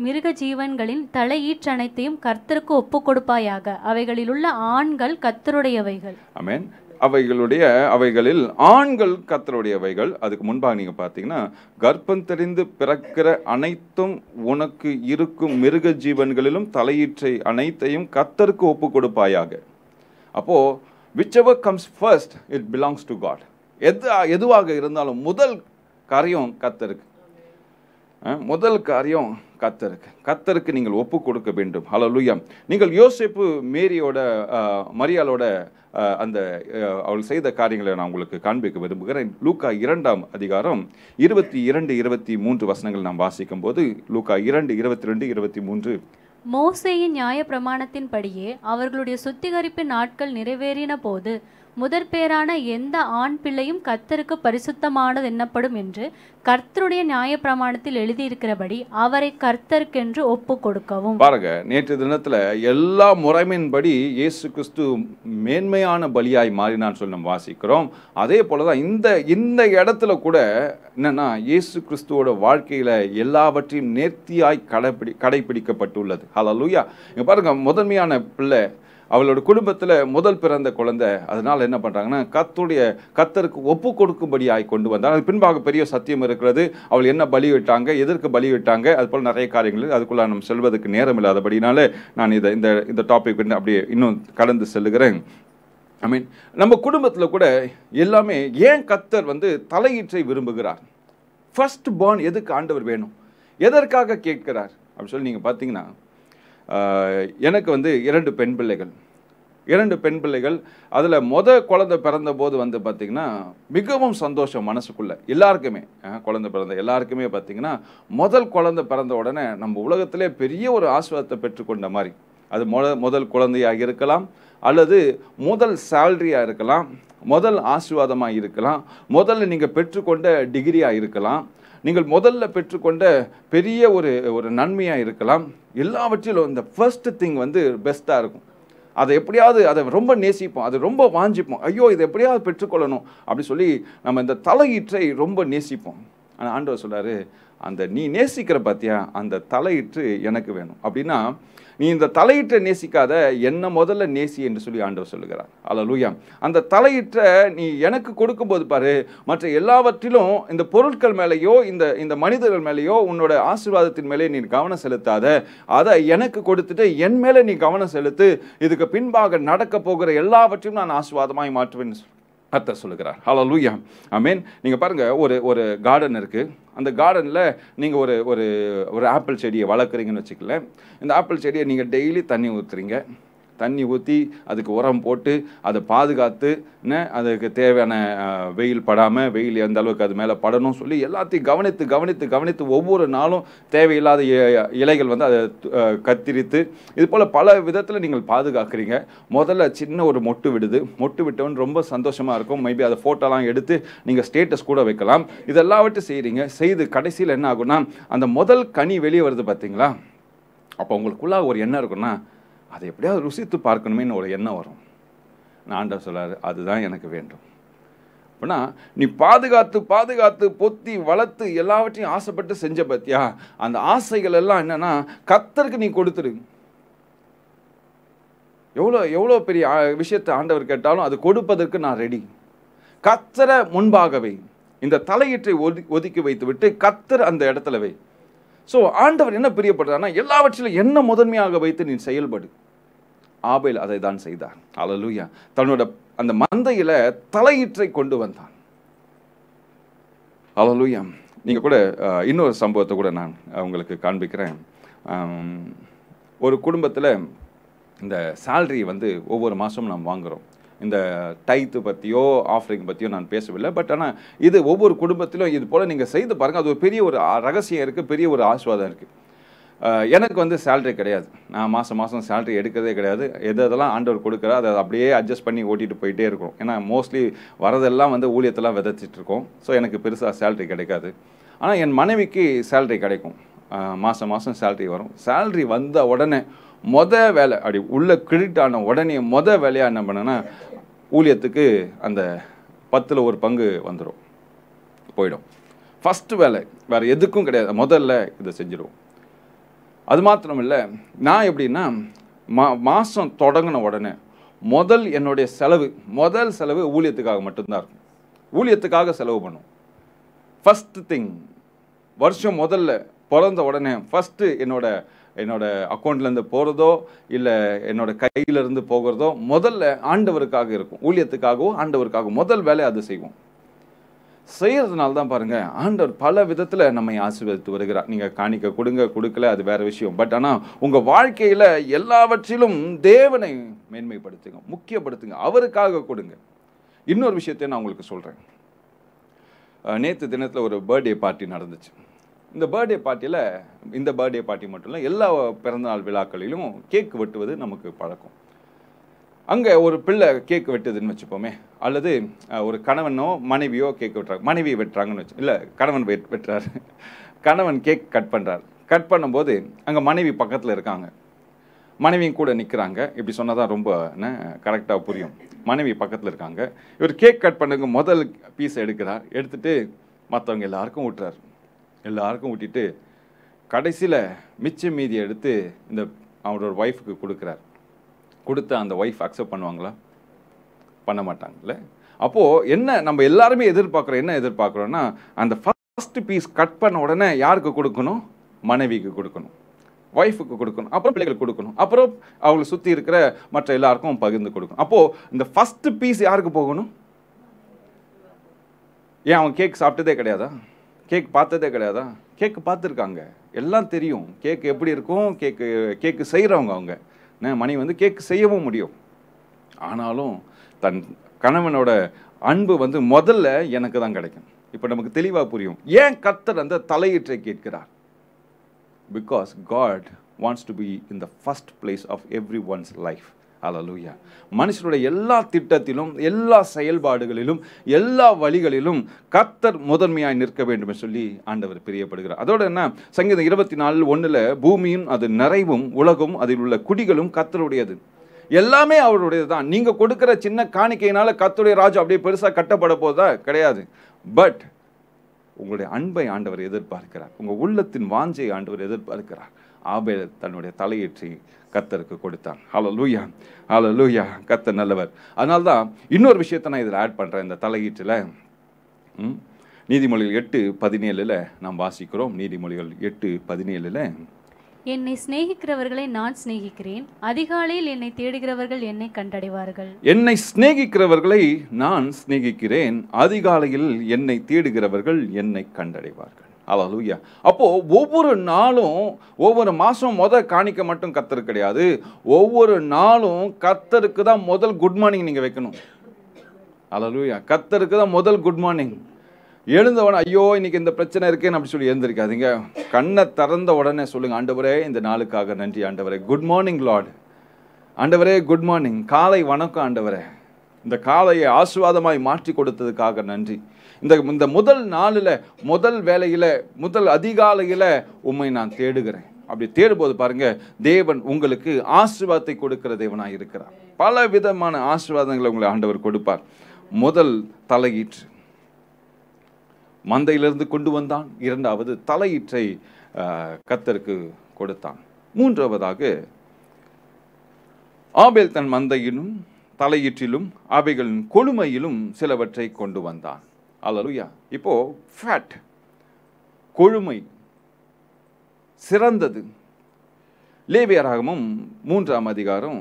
மிருக ஜீவன்களின் தலையீற்றனைத்தையும் கர்த்தருக்கு ஒப்பு கொடுப்பாயாக, அவைகளில் உள்ள ஆண்கள் கர்த்தருடையவைகள். ஆமென். அவைகளில் ஆண்கள் கர்த்தருடையவைகள். அதுக்கு முன்பாக நீங்க பார்த்தீங்கன்னா, கர்ப்பம் தெரிந்து பிறக்கிற அனைத்தும் உனக்கு இருக்கும் மிருக ஜீவன்களிலும் தலையீற்றை அனைத்தையும் கர்த்தருக்கு ஒப்பு கொடுப்பாயாக. அப்போ whichever comes first it belongs to God. எதுவாக இருந்தாலும் முதல் காரியம் கர்த்தருக்கு. முதல் காரியம் கர்த்தருக்கு நீங்கள் ஒப்பு கொடுக்க வேண்டும். ஹல்லேலூயா. நீங்கள் யோசேப்பு மேரியோட மரியாளோட அந்த அவள் செய்த காரியங்களை நான் உங்களுக்கு காண்பிக்க விரும்புகிறேன். லூக்கா 2ஆம் அதிகாரம் 22, 23 வசனங்கள் நாம் வாசிக்கும் போது, லூக்கா 2, 22, 23. மோசேயின் நியாய பிரமாணத்தின்படியே அவர்களுடைய சுத்திகரிப்பின் நாட்கள் நிறைவேறின போது முதற்பேரான எந்த ஆண் பிள்ளையும் கர்த்தருக்கு பரிசுத்தமானது எண்ணப்படும் என்று கர்த்தருடைய நியாய பிரமாணத்தில் எழுதியிருக்கிறபடி அவரை கர்த்தருக்கென்று ஒப்பு கொடுக்கவும். பாருங்க, நேற்று தினத்துல எல்லா முறைமையின்படி இயேசு கிறிஸ்து மேன்மையான பலியாய் மாறினான்னு சொல்லி நம்ம வாசிக்கிறோம். அதே போலதான் இந்த இடத்துல கூட என்னன்னா, இயேசு கிறிஸ்துவோட வாழ்க்கையில எல்லாவற்றையும் நேர்த்தியாய் கடைபிடிக்கப்பட்டுள்ளது. ஹல்லேலூயா. இங்க பாருங்க, முதன்மையான பிள்ளை, அவளோட குடும்பத்தில் முதல் பிறந்த குழந்தை. அதனால என்ன பண்ணுறாங்கன்னா, கர்த்தருக்கு ஒப்பு கொடுக்கும்படியாய் கொண்டு வந்தார். அது பின்பாக பெரிய சத்தியம் இருக்கிறது. அவள் என்ன பலி விட்டாங்க, எதற்கு பலி விட்டாங்க, அது போல் நிறைய காரியங்கள். அதுக்குள்ள நம்ம செல்வதற்கு நேரம் இல்லாதபடினால நான் இந்த டாபிக் வந்து அப்படியே இன்னும் கடந்து செல்லுகிறேன். ஐ மீன், நம்ம குடும்பத்தில் கூட எல்லாமே ஏன் கர்த்தர் வந்து தலையீற்றை விரும்புகிறார்? ஃபர்ஸ்ட் பார்ன் எதுக்கு ஆண்டவர் வேணும், எதற்காக கேட்கிறார் அப்படின்னு சொல்லி நீங்கள் பார்த்தீங்கன்னா, எனக்கு வந்து 2 பெண் பிள்ளைகள். அதில் குழந்தை பிறந்த போது வந்து பார்த்திங்கன்னா மிகவும் சந்தோஷம் மனசுக்குள்ளே எல்லாருக்குமே. குழந்தை பிறந்த எல்லாருக்குமே பார்த்திங்கன்னா, முதல் குழந்தை பிறந்த உடனே நம்ம உலகத்திலே பெரிய ஒரு ஆசீர்வாதத்தை பெற்றுக்கொண்ட மாதிரி. அது முதல் குழந்தையாக இருக்கலாம், அல்லது முதல் சேலரியாக இருக்கலாம், முதல் ஆசீர்வாதமாக இருக்கலாம், முதல்ல நீங்கள் பெற்றுக்கொண்ட டிகிரியாக இருக்கலாம், நீங்கள் முதல்ல பெற்றுக்கொண்ட பெரிய ஒரு நன்மையாக இருக்கலாம். எல்லாவற்றிலும் இந்த ஃபர்ஸ்ட் திங் வந்து பெஸ்ட்டாக இருக்கும். அதை எப்படியாவது அதை ரொம்ப நேசிப்போம், அது ரொம்ப வாஞ்சிப்போம். ஐயோ, இதை எப்படியாவது பெற்றுக்கொள்ளணும் அப்படி சொல்லி நம்ம இந்த தலையீற்றை ரொம்ப நேசிப்போம். ஆனால் ஆண்டவர் சொல்றாரு, நீ நேசிக்கிற பார்த்தியா, அந்த தலையீற்று எனக்கு வேணும். அப்படின்னா நீ இந்த தலையீற்றை நேசிக்காத, என்ன முதல்ல நேசி என்று சொல்லி ஆண்டவர் சொல்லுகிறார். அல்லேலூயா. அந்த தலையீற்றை நீ எனக்கு கொடுக்கும்போது பாரு, மற்ற எல்லாவற்றிலும் இந்த பொருட்கள் மேலேயோ இந்த மனிதர்கள் மேலேயோ உன்னோட ஆசீர்வாதத்தின் மேலே நீ கவனம் செலுத்தாத, அதை எனக்கு கொடுத்துட்டு என் மேலே நீ கவனம் செலுத்து. இதுக்கு பின்பாக நடக்க போகிற எல்லாவற்றையும் நான் ஆசீர்வாதமாய் மாற்றுவேன் கர்த்தர் சொல்லுகிறார். ஹல்லேலூயா. ஆமென். நீங்கள் பாருங்கள், ஒரு கார்டன் இருக்குது. அந்த கார்டனில் நீங்கள் ஒரு ஆப்பிள் செடியை வளர்க்குறீங்கன்னு வச்சுக்கல. இந்த ஆப்பிள் செடியை நீங்கள் டெய்லி தண்ணி ஊற்றுறீங்க. தண்ணி ஊற்றி அதுக்கு உரம் போட்டு அதை பாதுகாத்து அதுக்கு தேவையான வெயில் படாமல், வெயில் எந்த அளவுக்கு அது மேலே படணும் சொல்லி எல்லாத்தையும் கவனித்து ஒவ்வொரு நாளும் தேவையில்லாத இலைகள் வந்து அதை கத்திரித்து இது போல் பல விதத்தில் நீங்கள் பாதுகாக்கிறீங்க. முதல்ல சின்ன ஒரு மொட்டு விட்டவன் ரொம்ப சந்தோஷமாக இருக்கும். மேபி அதை ஃபோட்டோலாம் எடுத்து நீங்கள் ஸ்டேட்டஸ் கூட வைக்கலாம். இதெல்லாவற்றையும் செய்து கடைசியில் என்ன ஆகும்னா, அந்த முதல் கனி வெளியே வருது பார்த்தீங்களா, அப்போ உங்களுக்குள்ள ஒரு எண்ணம் இருக்குன்னா, அதை எப்படியாவது ருசித்து பார்க்கணுமேன்னு ஒரு எண்ணம் வரும். நான் ஆண்டவர் சொல்றாரு, அதுதான் எனக்கு வேண்டும். அப்படின்னா நீ பாதுகாத்து பொத்தி வளர்த்து எல்லாவற்றையும் ஆசைப்பட்டு செஞ்ச பத்தியா, அந்த ஆசைகள் எல்லாம் என்னன்னா கர்த்தருக்கு நீ கொடுத்துரு. எவ்வளோ பெரிய விஷயத்தை ஆண்டவர் கேட்டாலும் அது கொடுப்பதற்கு நான் ரெடி. கர்த்தரை முன்பாகவே இந்த தலையீற்றை ஒதுக்கி வைத்து விட்டு கர்த்தர் அந்த இடத்துல வை. ஸோ ஆண்டவர் என்ன பிரியப்படுறாருன்னா, எல்லாவற்றிலும் என்ன முதன்மையாக வைத்து நீ செயல்படு. ஆபேல் அதை தான் செய்தார். அல்லேலூயா. தன்னோட அந்த மந்தையில தலையீற்றை கொண்டு வந்தான். அல்லேலூயா. நீங்கள் கூட இன்னொரு சம்பவத்தை கூட நான் உங்களுக்கு காண்பிக்கிறேன். ஒரு குடும்பத்தில் இந்த சேலரி வந்து ஒவ்வொரு மாதமும் நாம் வாங்குகிறோம். இந்த டைத்து பற்றியோ ஆஃபரிங் பற்றியோ நான் பேசவில்லை. பட் ஆனால் இது ஒவ்வொரு குடும்பத்திலும் இது போல் நீங்கள் செய்து பாருங்கள். அது ஒரு பெரிய ஒரு ரகசியம் இருக்குது, பெரிய ஒரு ஆசீர்வாதம் இருக்குது. எனக்கு வந்து சேலரி கிடையாது. நான் மாதம் சேலரி எடுக்கிறதே கிடையாது. எதெல்லாம் ஆண்டவர் கொடுக்குறா அதை அப்படியே அட்ஜஸ்ட் பண்ணி ஓட்டிகிட்டு போயிட்டே இருக்கும். ஏன்னா மோஸ்ட்லி வரதெல்லாம் வந்து ஊழியத்தெல்லாம் விதைச்சிட்டு இருக்கோம். ஸோ எனக்கு பெருசாக சேலரி கிடைக்காது. ஆனால் என் மனைவிக்கு சேலரி கிடைக்கும். மாதம் சேலரி வரும். சேலரி வந்த உடனே வேலை அப்படி உள்ள கிரெடிட் ஆன உடனே வேலையாக என்ன பண்ணேன்னா, ஊழியத்துக்கு அந்த 10ல் 1 பங்கு வந்துடும், போயிடும். ஃபஸ்ட்டு வேலை வேறு எதுக்கும் கிடையாது, முதல்ல இதை செஞ்சிடுவோம். அது மாத்திரம் இல்லை, நான் எப்படின்னா மாதம் தொடங்கின உடனே என்னுடைய முதல் செலவு ஊழியத்துக்காக மட்டும்தான் இருக்கும். ஊழியத்துக்காக செலவு பண்ணும். ஃபர்ஸ்ட் திங், வருஷம் முதல்ல பிறந்த உடனே ஃபஸ்ட்டு என்னோட அக்கௌண்ட்லேருந்து போகிறதோ இல்லை என்னோட கையிலேருந்து போகிறதோ முதல்ல ஆண்டவருக்காக இருக்கும். ஊழியத்துக்காகவோ ஆண்டவருக்காக முதல் வேலை அது செய்வோம். செய்கிறதுனால தான் பாருங்கள், ஆண்டவர் பல விதத்தில் நம்மை ஆசீர்வதித்து வருகிறார். நீங்கள் காணிக்க கொடுக்கல, அது வேறு விஷயம். பட் ஆனால் உங்கள் வாழ்க்கையில் எல்லாவற்றிலும் தேவனை மேன்மைப்படுத்துங்க, முக்கியப்படுத்துங்க, அவருக்காக கொடுங்க. இன்னொரு விஷயத்தையும் நான் உங்களுக்கு சொல்கிறேன். நேற்று தினத்தில் ஒரு பர்த்டே பார்ட்டி நடந்துச்சு. இந்த பர்த்டே பார்ட்டி மட்டும் இல்லை, எல்லா பிறந்தநாள் விழாக்களிலும் கேக் வெட்டுவது நமக்கு பழக்கம். அங்கே ஒரு பிள்ளை கேக் வெட்டுதுன்னு வச்சுப்போமே, அல்லது ஒரு கணவனோ மனைவியோ கேக் வெட்டுறாங்க, மனைவி வெட்டுறாங்கன்னு வச்சு, இல்லை கணவன் வெட்டுறாரு, கணவன் கேக் கட் பண்ணுறாரு. கட் பண்ணும்போது அங்கே மனைவி பக்கத்தில் இருக்காங்க, மனைவியும் கூட நிற்கிறாங்க. இப்படி சொன்னால் தான் ரொம்ப கரெக்டாக புரியும். மனைவி பக்கத்தில் இருக்காங்க. இவர் கேக் கட் பண்ணுங்க முதல் பீஸை எடுக்கிறார். எடுத்துகிட்டு மற்றவங்க எல்லாருக்கும் ஊட்டுறாரு. எல்லாருக்கும் ஊட்டிட்டு கடைசியில் மிச்ச மீதியை எடுத்து அவரோட ஒய்ஃபுக்கு கொடுக்குறார். கொடுத்து அந்த ஒய்ஃப் அக்செப்ட் பண்ணுவாங்களா? பண்ண மாட்டாங்கல்ல. அப்போது நம்ம எல்லாருமே எதிர்பார்க்குறோன்னா அந்த ஃபர்ஸ்ட் பீஸ் கட் பண்ண உடனே யாருக்கு கொடுக்கணும்? மனைவிக்கு கொடுக்கணும், ஒய்ஃபுக்கு கொடுக்கணும், அப்புறம் பிள்ளைகளுக்கு கொடுக்கணும், அப்புறம் அவங்களை சுற்றி இருக்கிற மற்ற எல்லாருக்கும் பகிர்ந்து கொடுக்கணும். அப்போது இந்த ஃபர்ஸ்ட் பீஸ் யாருக்கு போகணும்? ஏன் அவங்க கேக் சாப்பிட்டதே கிடையாதா? கேக் பார்த்ததே கிடையாதா? கேக்கு பார்த்துருக்காங்க, எல்லாம் தெரியும் கேக் எப்படி இருக்கும். கேக்கு செய்கிறவங்க அவங்க மனைவி கேக்கு செய்யவும் முடியும். ஆனாலும் தன் கணவனோட அன்பு முதல்ல எனக்கு தான் கிடைக்கும். இப்போ நமக்கு தெளிவாக புரியும் ஏன் கர்த்தர் அந்த தலையீற்றை கேட்கிறார். Because God wants to be in the first place of everyone's life. Hallelujah. மனுஷனுடைய எல்லா திட்டத்திலும், எல்லா செயல்பாடுகளிலும், எல்லா வழிகளிலும் கர்த்தர் முதன்மையாய் நிற்க வேண்டும் என்று சொல்லி ஆண்டவர் பிரியப்படுகிறார். அதோட என்ன, சங்கீதம் 24:1 பூமியும் அது நிறைவும் உலகும் அதில் உள்ள குடிகளும் கர்த்தருடையது. எல்லாமே அவருடையது தான். நீங்கள் கொடுக்குற சின்ன காணிக்கையினால கர்த்தருடைய ராஜ்யம் அப்படியே பெருசாக கட்டப்பட போதா? கிடையாது. பட் உங்களுடைய அன்பை ஆண்டவர் எதிர்பார்க்கிறார், உங்கள் உள்ளத்தின் வாஞ்சை ஆண்டவர் எதிர்பார்க்கிறார். ஆபேல் தன்னுடைய தலையீற்றி கர்த்தருக்கு கொடுத்தான். ஹல்லேலூயா, ஹல்லேலூயா. கர்த்தர் நல்லவர். அதனால தான் இன்னொரு விஷயத்தை நான் இதில் ஆட் பண்ணுறேன். இந்த தலையீட்டில் நீதிமொழிகள் 8:17 நாம் வாசிக்கிறோம். நீதிமொழிகள் 8:17 என்னை சிநேகிக்கிறவர்களை நான் சிநேகிக்கிறேன், அதிகாலையில் என்னை தேடுகிறவர்கள் என்னை கண்டடைவார்கள். என்னை சிநேகிக்கிறவர்களை நான் சிநேகிக்கிறேன், அதிகாலையில் என்னை தேடுகிறவர்கள் என்னை கண்டடைவார்கள். ஹல்லேலூயா. அப்போ ஒவ்வொரு நாளும், ஒவ்வொரு மாதம் காணிக்க மட்டும் கர்த்தருக்கு கிடையாது. ஒவ்வொரு நாளும் கர்த்தருக்கு தான் முதல் குட் மார்னிங் நீங்கள் வைக்கணும். ஹல்லேலூயா. கர்த்தருக்கு தான் முதல் குட் மார்னிங். எழுந்தவன ஐயோ இன்னைக்கு இந்த பிரச்சனை இருக்கேன்னு அப்படி சொல்லி எழுந்திருக்காதீங்க. கண்ணை திறந்த உடனே சொல்லுங்க, ஆண்டவரே இந்த நாளுக்காக நன்றி ஆண்டவரே. Good morning Lord. ஆண்டவரே குட் மார்னிங். காலை வணக்கம் ஆண்டவரே. இந்த காலையை ஆசீர்வாதமாய் மாற்றி கொடுத்ததுக்காக நன்றி. இந்த முதல் நாளில், முதல் வேலையில், முதல் அதிகாலையில் உம்மை நான் தேடுகிறேன். அப்படி தேடும்போது பாருங்க, தேவன் உங்களுக்கு ஆசீர்வாதத்தை கொடுக்கிற தேவனாய் இருக்கிறார். பல விதமான ஆசீர்வாதங்களை உங்களை ஆண்டவர் கொடுப்பார். முதல் தலையீற்று மந்தையிலிருந்து கொண்டு வந்தான். இரண்டாவது தலையீற்றை கர்த்தருக்கு கொடுத்தான். மூன்றாவதாக ஆபேல் தன் மந்தையிலும் தலையீற்றிலும் அவைகளின் கொழுமையிலும் சிலவற்றை கொண்டு வந்தான். அல்லேலூயா. இப்போ ஃபேட், கொழுமை சிறந்தது. லேவியராகமும் 3:17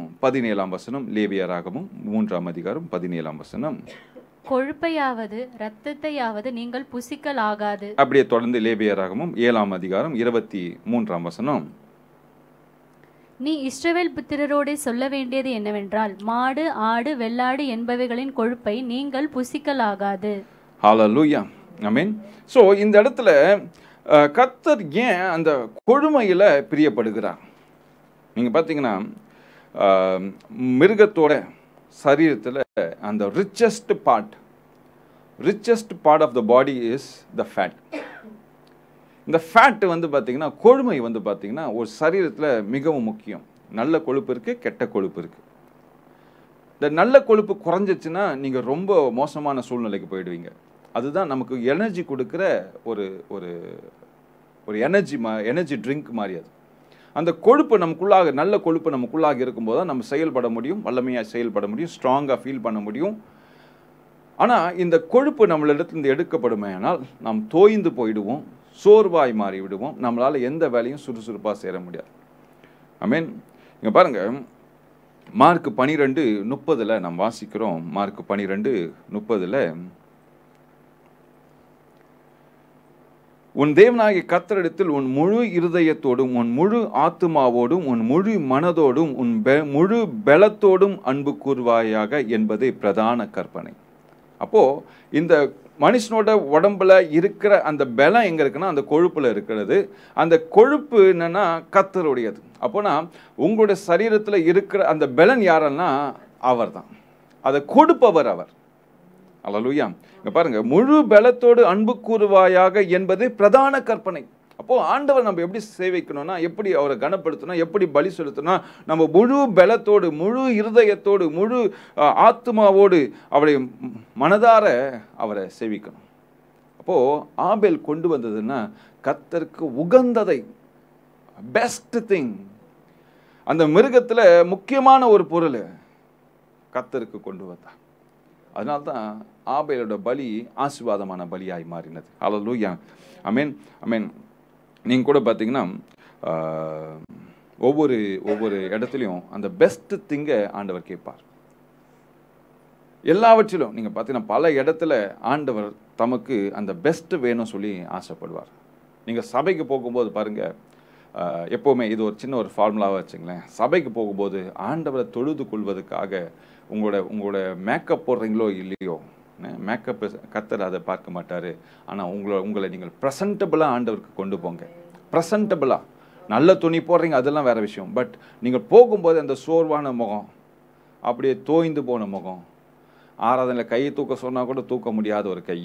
லேவியராகமும் 3:17 கொழுப்பையாவது இரத்தத்தையாவது நீங்கள் புசிக்கலாகாது. அப்படியே தொடர்ந்து லேவியராகமும் 7:23 நீ இஸ்ரவேல் புத்திரரோடு சொல்ல வேண்டியது என்னவென்றால், மாடு, ஆடு, வெள்ளாடு என்பவைகளின் கொழுப்பை நீங்கள் புசிக்கலாகாது. ஹல்லேலூயா, ஆமென். ஸோ இந்த இடத்துல கர்த்தர் ஏன் அந்த கொழுமையில் பிரியப்படுகிறார்? நீங்கள் பார்த்தீங்கன்னா மிருகத்தோட சரீரத்தில் அந்த richest part of the body is the fat. இந்த ஃபேட்டு பார்த்தீங்கன்னா, கொழுமை பார்த்தீங்கன்னா ஒரு சரீரத்தில் மிகவும் முக்கியம். நல்ல கொழுப்பு இருக்குது, கெட்ட கொழுப்பு இருக்குது. இந்த நல்ல கொழுப்பு குறைஞ்சிச்சுன்னா நீங்கள் ரொம்ப மோசமான சூழ்நிலைக்கு போயிடுவீங்க. அதுதான் நமக்கு எனர்ஜி கொடுக்குற ஒரு ஒரு ஒரு எனர்ஜி ட்ரிங்க் மாதிரி அது. அந்த கொழுப்பு நமக்குள்ளாக, நல்ல கொழுப்பு நமக்குள்ளாக இருக்கும்போது தான் நம்ம செயல்பட முடியும், வல்லமையாக செயல்பட முடியும், ஸ்ட்ராங்காக ஃபீல் பண்ண முடியும். ஆனால் இந்த கொழுப்பு நம்மளிடத்துலேருந்து எடுக்கப்படுமே ஆனால் நாம் தோய்ந்து போயிடுவோம், சோர்வாய் மாறி விடுவோம், நம்மளால் எந்த வேலையும் சுறுசுறுப்பாக சேர முடியாது. ஆமென். இங்கே பாருங்கள், மார்க் 12:30 நாம் வாசிக்கிறோம். மார்க் 12:30, உன் தேவனாகிய கர்த்தரிடத்தில் உன் முழு இருதயத்தோடும் உன் முழு ஆத்துமாவோடும் உன் முழு மனதோடும் உன் முழு பலத்தோடும் அன்பு கூர்வாயாக என்பதே பிரதான கற்பனை. அப்போ இந்த மனுஷனோட உடம்புல இருக்கிற அந்த பலம் எங்க இருக்குன்னா அந்த கொழுப்புல இருக்கிறது. அந்த கொழுப்பு என்னன்னா கர்த்தருடையது. அப்போனா உங்களுடைய சரீரத்துல இருக்கிற அந்த பலன் யாருன்னா அவர் தான், அதை கொடுப்பவர் அவர். அல்லேலூயா. இங்க பாருங்க, முழு பலத்தோடு அன்பு கூறுவாயாக என்பது பிரதான கற்பனை. அப்போ ஆண்டவர் நம்ம எப்படி சேவிக்கணும்னா, எப்படி அவரை கனப்படுத்தணும், எப்படி பலி செலுத்தணும், நம்ம முழு பலத்தோடு முழு இருதயத்தோடு முழு ஆத்மாவோடு அவரை மனதார அவரை சேவிக்கணும். அப்போ ஆபேல் கொண்டு வந்ததுன்னா கர்த்தருக்கு உகந்ததை, பெஸ்ட் திங், அந்த மிருகத்துல முக்கியமான ஒரு பொருள் கர்த்தருக்கு கொண்டு வந்தார். அதனால்தான் ஆபேலோட பலி ஆசீர்வாதமான பலியாய் மாறினது. அல்லேலூயா. ஆமென், ஆமென். நீங்கள் கூட பார்த்தீங்கன்னா ஒவ்வொரு இடத்துலையும் அந்த பெஸ்ட் திங்கை ஆண்டவர் கேட்பார். எல்லாவற்றிலும் நீங்கள் பார்த்தீங்கன்னா பல இடத்துல ஆண்டவர் தமக்கு அந்த பெஸ்ட்டு வேணும் சொல்லி ஆசைப்படுவார். நீங்கள் சபைக்கு போகும்போது பாருங்கள், எப்போவுமே இது ஒரு சின்ன ஒரு ஃபார்முலாவாக வச்சுங்களேன். சபைக்கு போகும்போது ஆண்டவரை தொழுது கொள்வதற்காக உங்களோட மேக்கப் போடுறீங்களோ இல்லையோ, மேக்கப் கர்த்தர் அதை பார்க்க மாட்டார். ஆனால் உங்களை நீங்கள் ப்ரெசன்டபுளாக ஆண்டவருக்கு கொண்டு போங்க. ப்ரெசன்டபுளாக நல்ல துணி போடுறீங்க, அதெல்லாம் வேறு விஷயம். பட் நீங்கள் போகும்போது அந்த சோர்வான முகம், அப்படியே தோய்ந்து போன முகம், ஆராதனையில் கையை தூக்க சொன்னால் கூட தூக்க முடியாத ஒரு கை,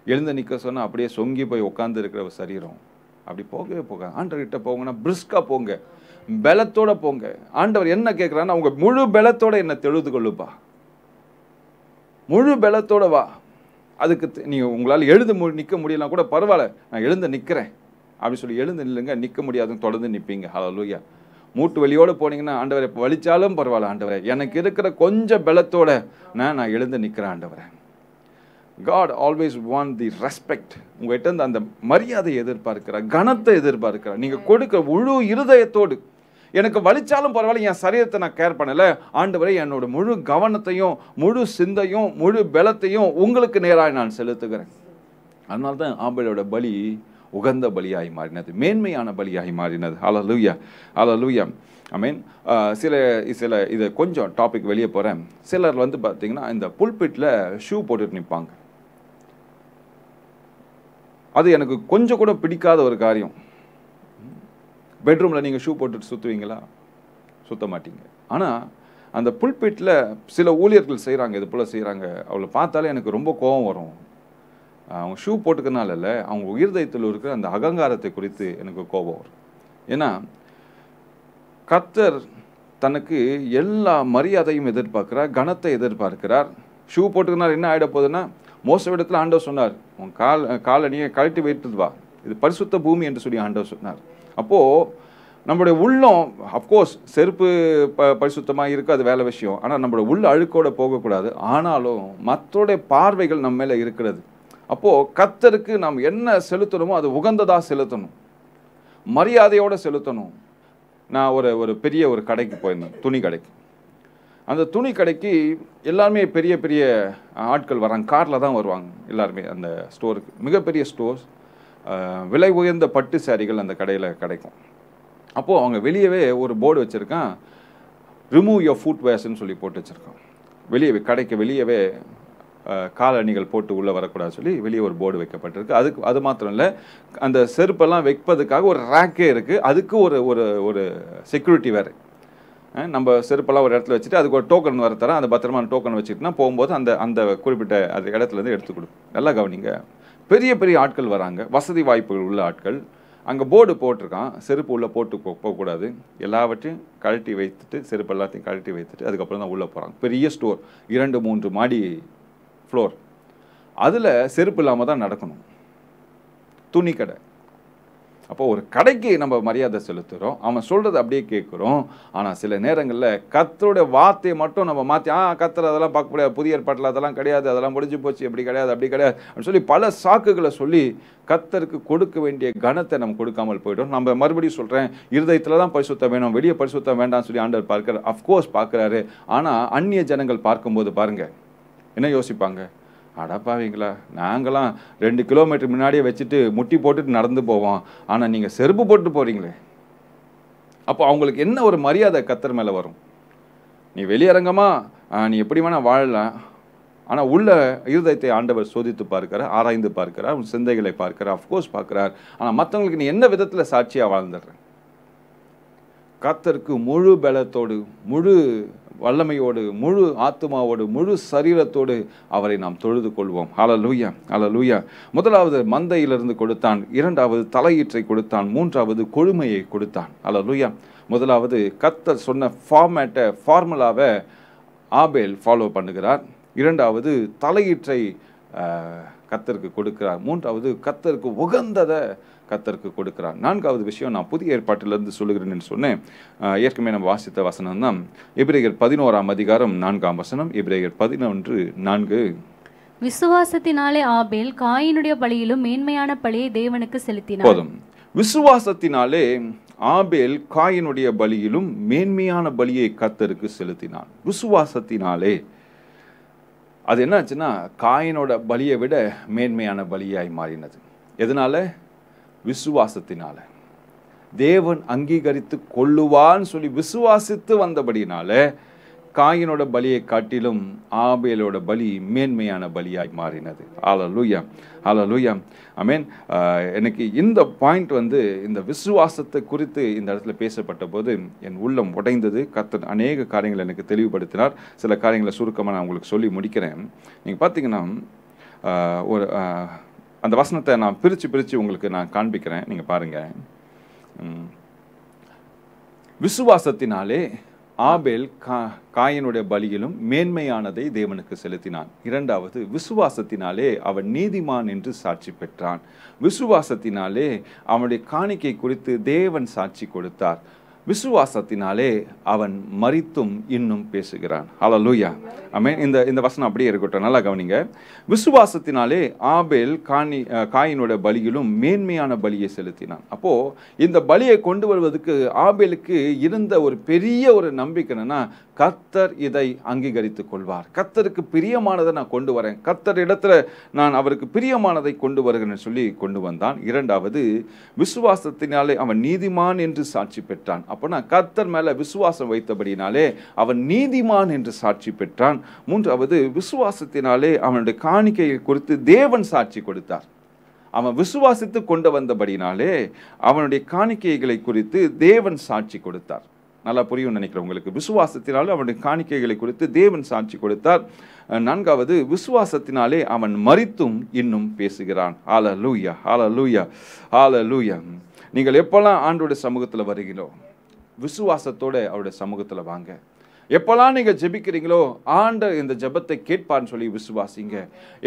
எழுந்து நிற்க சொன்னால் அப்படியே சொங்கி போய் உட்காந்து இருக்கிற ஒரு சரீரம், அப்படி போகவே போக ஆண்டவர்கிட்ட போங்கன்னா பிரிஸ்காக போங்க, பலத்தோட போங்க. ஆண்டவர் என்ன கேட்குறான்னா, அவங்க முழு பலத்தோட என்ன தெழுது கொள்ளுப்பா, முழு பலத்தோட வா. அதுக்கு நீங்கள் உங்களால் எழுந்து நிற்க முடியலாம் கூட பரவாயில்ல, நான் எழுந்து நிற்கிறேன் அப்படி சொல்லி எழுந்து நில்லுங்க. நிற்க முடியாதுன்னு தொடர்ந்து நிற்பீங்க. ஹல்லேலூயா. மூட்டு வலியோடு போனீங்கன்னா ஆண்டவரை வலிச்சாலும் பரவாயில்ல, ஆண்டவரை எனக்கு இருக்கிற கொஞ்சம் பலத்தோட நான் எழுந்து நிற்கிறேன் ஆண்டவரை. God always want the respect. உங்கள்கிட்ட அந்த மரியாதையை எதிர்பார்க்கிறார், கனத்தை எதிர்பார்க்கிறார். நீங்கள் கொடுக்க முழு இருதயத்தோடு, எனக்கு வலிச்சாலும் பரவாயில்ல, என் சரீரத்தை நான் கேர் பண்ணலை ஆண்டவரை, என்னோட முழு கவனத்தையும் முழு சிந்தையும் முழு பலத்தையும் உங்களுக்கு நேராக நான் செலுத்துகிறேன். அதனால தான் ஆபேலோட பலி உகந்த பலியாகி மாறினது, மேன்மையான பலியாகி மாறினது. அல்லேலூயா, அல்லேலூயா. ஆமென். சில இதை கொஞ்சம் டாபிக் வெளியே போகிறேன். சிலர் பார்த்தீங்கன்னா இந்த புல்பிட்டில் ஷூ போட்டுட்டு நிற்பாங்க. அது எனக்கு கொஞ்சம் கூட பிடிக்காத ஒரு காரியம். பெட்ரூமில் நீங்கள் ஷூ போட்டுட்டு சுற்றுவீங்களா? சுற்ற மாட்டீங்க. ஆனால் அந்த புல்பிட்டில் சில ஊழியர்கள் செய்கிறாங்க, இது போல் செய்கிறாங்க. அவளை பார்த்தாலே எனக்கு ரொம்ப கோபம் வரும். அவங்க ஷூ போட்டுக்கனால இல்லை, அவங்க இருதயத்தில் இருக்கிற அந்த அகங்காரத்தை குறித்து எனக்கு கோபம் வரும். ஏன்னா கர்த்தர் தனக்கு எல்லா மரியாதையும் எதிர்பார்க்கிறார், கனத்தை எதிர்பார்க்கிறார். ஷூ போட்டுக்கனால என்ன ஆகிட போகுதுன்னா, மோசவிடத்தில் ஆண்டவர் சொன்னார், உன் காலை நீ கழட்டி வைத்து வா, இது பரிசுத்த பூமி என்று சொல்லி ஆண்டவர் சொன்னார். அப்போது நம்மளுடைய உள்ளம், அஃப்கோர்ஸ் செருப்பு பரிசுத்தமாக இருக்குது, அது வேலை விஷயம். ஆனால் நம்மளோட உள்ள அழுக்கோடு போகக்கூடாது. ஆனாலும் மற்றோடைய பார்வைகள் நம்ம மேலே இருக்கிறது. அப்போது கர்த்தருக்கு நாம் என்ன செலுத்தணுமோ அது உகந்ததாக செலுத்தணும், மரியாதையோடு செலுத்தணும். நான் ஒரு பெரிய ஒரு கடைக்கு போயிருந்தேன், துணி கடைக்கு. அந்த துணி கடைக்கு எல்லாருமே பெரிய பெரிய ஆட்கள் வராங்க, காரில் தான் வருவாங்க எல்லாருமே அந்த ஸ்டோருக்கு. மிகப்பெரிய ஸ்டோர்ஸ், விலை உயர்ந்த பட்டு சாரிகள் அந்த கடையில் கிடைக்கும். அப்போது அவங்க வெளியவே ஒரு போர்டு வச்சுருக்கான், ரிமூவ் யுவர் ஃபுட்வேர்ஸ்ன்னு சொல்லி போட்டு வச்சுருக்கான். வெளியே கடைக்கு வெளியவே காலணிகள் போட்டு உள்ளே வரக்கூடாது சொல்லி வெளியே ஒரு போர்டு வைக்கப்பட்டிருக்கு. அது மாத்திரம் இல்லை, அந்த செருப்பெல்லாம் வைப்பதுக்காக ஒரு ரேக்கே இருக்குது, அதுக்கு ஒரு செக்யூரிட்டி வேறு. நம்ம செருப்பெல்லாம் ஒரு இடத்துல வச்சுட்டு அதுக்கு ஒரு டோக்கன் வர தரேன், அந்த பத்திரமான டோக்கன் வச்சுட்டுனா போகும்போது அந்த குறிப்பிட்ட அந்த இடத்துலேருந்து எடுத்து கொடுக்கும். நல்லா கவனிங்க, பெரிய பெரிய ஆட்கள் வராங்க, வசதி வாய்ப்புகள் உள்ள ஆட்கள். அங்கே போர்டு போட்டிருக்கான், செருப்பு உள்ளே போட்டு போகக்கூடாது, எல்லாவற்றையும் கழட்டி வைத்துட்டு, செருப்பு எல்லாத்தையும் கழட்டி வைத்துட்டு அதுக்கப்புறம் தான் உள்ளே போகிறாங்க. பெரிய ஸ்டோர், 2-3 மாடி ஃப்ளோர். அதில் செருப்பு இல்லாமல் தான் நடக்கணும். துணி கடை. அப்போ ஒரு கடைக்கு நம்ம மரியாதை செலுத்துகிறோம், அவன் சொல்கிறது அப்படியே கேட்குறோம். ஆனால் சில நேரங்களில் கர்த்தருடைய வார்த்தையை மட்டும் நம்ம மாற்றி கர்த்தர் அதெல்லாம் பார்க்க முடியாது, புதிய ஏற்பாட்டில் அதெல்லாம் கிடையாது, அதெல்லாம் முடிஞ்சு போச்சு, இப்படி கிடையாது, அப்படி கிடையாது அப்படின்னு சொல்லி பல சாக்குகளை சொல்லி கர்த்தருக்கு கொடுக்க வேண்டிய கனத்தை நம்ம கொடுக்காமல் போய்டும். நம்ம மறுபடியும் சொல்கிறேன், இருதயத்தில் தான் பரிசுத்தம் வேணும், வெளியே பரிசுத்தம் வேண்டாம்னு சொல்லி ஆண்டவர் பார்க்குறாரு. அஃப்கோர்ஸ் பார்க்குறாரு. ஆனால் அந்நிய ஜனங்கள் பார்க்கும்போது பாருங்கள் என்ன யோசிப்பாங்க, அடப்பாவீங்களா, நாங்களாம் 2 கிலோமீட்டர் முன்னாடியே வச்சுட்டு முட்டி போட்டுட்டு நடந்து போவோம், ஆனால் நீங்கள் செருப்பு போட்டு போகிறீங்களே. அப்போ அவங்களுக்கு என்ன ஒரு மரியாதை கர்த்தர் மேலே வரும்? நீ வெளியரங்கமாக நீ எப்படி வேணால் வாழலாம், ஆனால் உள்ள இருதயத்தை ஆண்டவர் சோதித்து பார்க்கிறார், ஆராய்ந்து பார்க்கிறார், உன் சிந்தைகளை பார்க்கிறார், அஃப்கோர்ஸ் பார்க்கிறார். ஆனால் மற்றவங்களுக்கு நீ என்ன விதத்தில் சாட்சியாக வாழ்ந்துடுற? கர்த்தருக்கு முழு பலத்தோடு, முழு வல்லமையோடு, முழு ஆத்துமாவோடு, முழு சரீரத்தோடு அவரை நாம் தொழுது கொள்வோம். ஹல்லேலூயா, ஹல்லேலூயா. முதலாவது மந்தையிலிருந்து கொடுத்தான், இரண்டாவது தலையீற்றை கொடுத்தான், மூன்றாவது கொழுமையை கொடுத்தான். ஹல்லேலூயா. முதலாவது கர்த்தர் சொன்ன ஃபார்முலாவை ஆபேல் ஃபாலோ பண்ணுகிறார். இரண்டாவது தலையீற்றை கர்த்தருக்கு கொடுக்கிறார். மூன்றாவது கர்த்தருக்கு உகந்ததை கர்த்தருக்கு கொடுக்கிறார். நான்காவது விஷயம் நான் புதிய ஏற்பாட்டிலிருந்து சொல்லுகிறேன்னு சொன்னேன். ஏற்கனவே நம்ம வாசித்த வசனம் தான் எபிரேயர் 11ஆம் அதிகாரம் 4ஆம் வசனம். எபிரேயர் 11:4. விசுவாசத்தினாலே ஆபேல் காயினுடைய பலியிலும் மேன்மையான பலியை தேவனுக்கு செலுத்தினான். போதும். விசுவாசத்தினாலே ஆபேல் காயினுடைய பலியிலும் மேன்மையான பலியை கர்த்தருக்கு செலுத்தினான். விசுவாசத்தினாலே அது என்னாச்சுன்னா காயினோட பலியை விட மேன்மையான பலியாய் மாறினது. எதனால? விசுவாசத்தினால. தேவன் அங்கீகரித்து கொள்ளுவான்னு சொல்லி விசுவாசித்து வந்தபடினால காயினோட பலியை காட்டிலும் ஆபேலோட பலி மேன்மையான பலியாய் மாறினது. ஹல்லேலூயா, ஹல்லேலூயா, ஆமென். எனக்கு இந்த பாயிண்ட் இந்த விசுவாசத்தை குறித்து இந்த இடத்துல பேசப்பட்ட போது என் உள்ளம் உடைந்தது. கர்த்தர் அநேக காரியங்களை எனக்கு தெளிவுபடுத்தினார். சில காரியங்களை சுருக்கமாக நான் உங்களுக்கு சொல்லி முடிக்கிறேன். நீங்கள் பார்த்தீங்கன்னா ஒரு அந்த வசனத்தை நான் பிரித்து உங்களுக்கு நான் காண்பிக்கிறேன். நீங்கள் பாருங்கள். விசுவாசத்தினாலே ஆபேல் காயினுடைய பலியிலும் மேன்மையானதை தேவனுக்கு செலுத்தினான். இரண்டாவது, விசுவாசத்தினாலே அவன் நீதிமான் என்று சாட்சி பெற்றான். விசுவாசத்தினாலே அவனுடைய காணிக்கை குறித்து தேவன் சாட்சி கொடுத்தார். விசுவாசத்தினாலே அவன் மரித்தும் இன்னும் பேசுகிறான். ஹல்லேலூயா, ஆமென். இந்த வசனம் அப்படியே இருக்கட்டும், நல்லா கவனிங்க. விசுவாசத்தினாலே ஆபேல் காயினோட பலியிலும் மேன்மையான பலியை செலுத்தினான். அப்போ இந்த பலியை கொண்டு வருவதற்கு ஆபேலுக்கு இருந்த ஒரு பெரிய ஒரு நம்பிக்கை என்னன்னா, கர்த்தர் இதை அங்கீகரித்துக் கொள்வார், கர்த்தருக்கு பிரியமானதை நான் கொண்டு வரேன், கர்த்தர் இடத்துல நான் அவருக்கு பிரியமானதை கொண்டு வருகிறேன்னு சொல்லி கொண்டு வந்தான். இரண்டாவது, விசுவாசத்தினாலே அவன் நீதிமான் என்று சாட்சி பெற்றான். அப்போனா கர்த்தர் மேல விசுவாசம் வைத்தபடினாலே அவன் நீதிமான் என்று சாட்சி பெற்றான். மூன்றாவது, விசுவாசத்தினாலே அவனுடைய காணிக்கையை குறித்து தேவன் சாட்சி கொடுத்தார். அவன் விசுவாசித்து கொண்டு வந்தபடினாலே அவனுடைய காணிக்கைகளை குறித்து தேவன் சாட்சி கொடுத்தார். நல்லா புரியும் நினைக்கிறேன் உங்களுக்கு. விசுவாசத்தினாலே அவனுடைய காணிக்கைகளை குறித்து தேவன் சாட்சி கொடுத்தார். நான்காவது, விசுவாசத்தினாலே அவன் மரித்தும் இன்னும் பேசுகிறான். ஹல்லேலூயா, ஹல்லேலூயா, ஹல்லேலூயா. நீங்கள் எப்பெல்லாம் ஆண்டவருடைய சமூகத்தில் வருகிறீங்களோ விசுவாசத்தோட அவருடைய சமூகத்தில் வாங்க. எப்போல்லாம் நீங்கள் ஜெபிக்கிறீங்களோ ஆண்டவர் இந்த ஜெபத்தை கேட்பார்னு சொல்லி விசுவாசிங்க.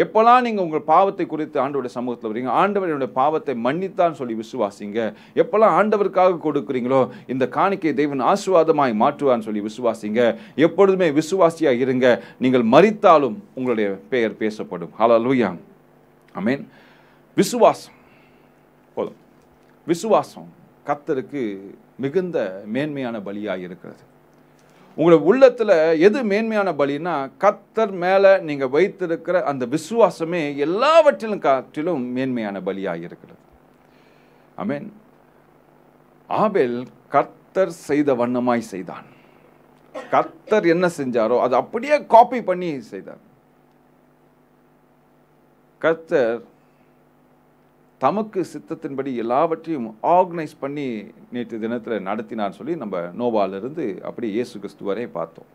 எப்போல்லாம் நீங்கள் உங்கள் பாவத்தை குறித்து ஆண்டவருடைய சமூகத்தில் வரீங்க, ஆண்டவர் என்னுடைய பாவத்தை மன்னித்தான்னு சொல்லி விசுவாசிங்க. எப்போல்லாம் ஆண்டவருக்காக கொடுக்குறீங்களோ இந்த காணிக்கை தேவன் ஆசீர்வாதமாய் மாற்றுவான்னு சொல்லி விசுவாசிங்க. எப்பொழுதுமே விசுவாசியாக இருங்க. நீங்கள் மரித்தாலும் உங்களுடைய பெயர் பேசப்படும். ஹல்லேலூயா, ஆமென். விசுவாசம் போதும். விசுவாசம் கர்த்தருக்கு மிகுந்த மேன்மையான பலியாக இருக்கிறது. உங்களோட உள்ளத்தில் எது மேன்மையான பலினா, கர்த்தர் மேலே நீங்கள் வைத்திருக்கிற அந்த விசுவாசமே எல்லாவற்றிலும் காட்டிலும் மேன்மையான பலியாக இருக்கிறது. ஆமென். ஆபேல் கர்த்தர் செய்த வண்ணமாய் செய்தான். கர்த்தர் என்ன செஞ்சாரோ அதை அப்படியே காப்பி பண்ணி செய்தார். கர்த்தர் தமக்கு சித்தத்தின்படி எல்லாவற்றையும் ஆர்கனைஸ் பண்ணி நேற்று தினத்தில் நடத்தினான்னு சொல்லி நம்ம நோவாலிருந்து அப்படி இயேசு கிறிஸ்து வரை பார்த்தோம்.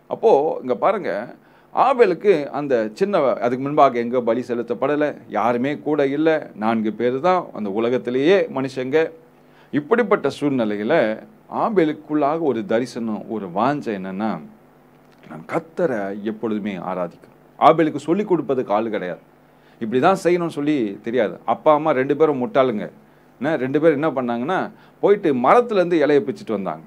அப்போது இங்கே பாருங்கள், ஆபேலுக்கு அந்த சின்ன அதுக்கு முன்பாக எங்கே பலி செலுத்தப்படலை, யாருமே கூட இல்லை, 4 பேர் தான் அந்த உலகத்திலேயே மனுஷங்க. இப்படிப்பட்ட சூழ்நிலையில் ஆபேலுக்குள்ளாக ஒரு தரிசனம், ஒரு வாஞ்சை என்னென்னா, நான் கர்த்தரை எப்பொழுதுமே ஆராதிக்கணும். ஆபேலுக்கு சொல்லிக் கொடுப்பதுக்கு ஆள் கிடையாது, இப்படி தான் செய்யணும்னு சொல்லி தெரியாது. அப்பா அம்மா 2 பேரும் முட்டாளுங்க, 2 பேர் என்ன பண்ணாங்கன்னா போயிட்டு மரத்துலேருந்து இலையை பிச்சுட்டு வந்தாங்க.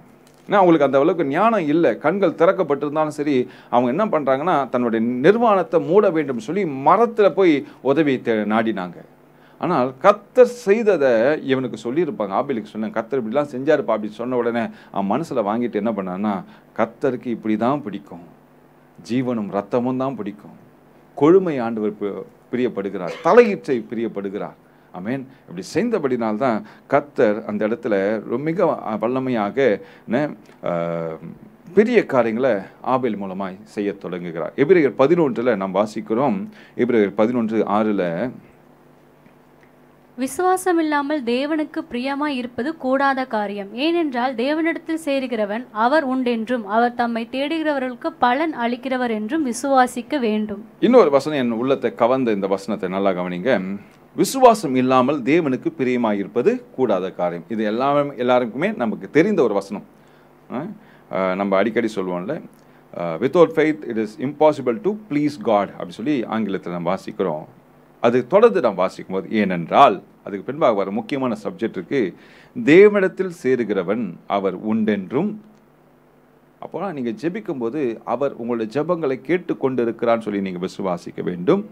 ஏன்னா அவங்களுக்கு அந்த அளவுக்கு ஞானம் இல்லை. கண்கள் திறக்கப்பட்டிருந்தாலும் சரி, அவங்க என்ன பண்ணுறாங்கன்னா தன்னுடைய நிர்வாணத்தை மூட வேண்டும் சொல்லி மரத்தில் போய் உதவி நாடினாங்க. ஆனால் கர்த்தர் செய்ததை இவனுக்கு சொல்லியிருப்பாங்க. ஆபேலுக்கு சொன்னாங்க, கர்த்தர் இப்படிலாம் செஞ்சாருப்பா அப்படின்னு சொன்ன உடனே அவன் மனசில் வாங்கிட்டு என்ன பண்ணான்னா, கர்த்தருக்கு இப்படி தான் பிடிக்கும், ஜீவனும் ரத்தமும் தான் பிடிக்கும், கொழுமை ஆண்டவர் பிரியப்படுகிறார், தலையீற்றை பிரியப்படுகிறார். ஆமென். இப்படி செய்தபடினால்தான் கர்த்தர் அந்த இடத்துல மிக வல்லமையாக பெரிய காரியங்களை ஆபேல் மூலமாய் செய்ய தொடங்குகிறார். எபிரேயர் 11 நாம் வாசிக்கிறோம். எபிரேயர் 11:6 விசுவாசம் இல்லாமல் தேவனுக்கு பிரியமாய் இருப்பது கூடாத காரியம். ஏனென்றால் தேவனிடத்தில் சேருகிறவன் அவர் உண்டென்றும் அவர் தம்மை தேடுகிறவர்களுக்கு பலன் அளிக்கிறவர் என்றும் விசுவாசிக்க வேண்டும். இன்னொரு வசனம் என் உள்ளத்தை கவர்ந்த இந்த வசனத்தை நல்லா கவனிங்க. விசுவாசம் இல்லாமல் தேவனுக்கு பிரியமாய் இருப்பது கூடாத காரியம். இது எல்லாருக்குமே நமக்கு தெரிந்த ஒரு வசனம். நம்ம அடிக்கடி சொல்லுவோம்ல, without faith it is impossible to please God அப்படி சொல்லி ஆங்கிலத்தில் நம்ம வாசிக்கிறோம். அது தொடர்ந்து நாம் வாசிக்கும் போது, ஏனென்றால் அதுக்கு பின்பாக வர முக்கியமான சப்ஜெக்ட் இருக்கு, தேவனிடத்தில் சேருகிறவன் அவர் உண்டென்றும். அப்போ நீங்கள் ஜெபிக்கும் போது அவர் உங்களுடைய ஜெபங்களை கேட்டு கொண்டு இருக்கிறான்னு சொல்லி நீங்கள் விசுவாசிக்க வேண்டும்.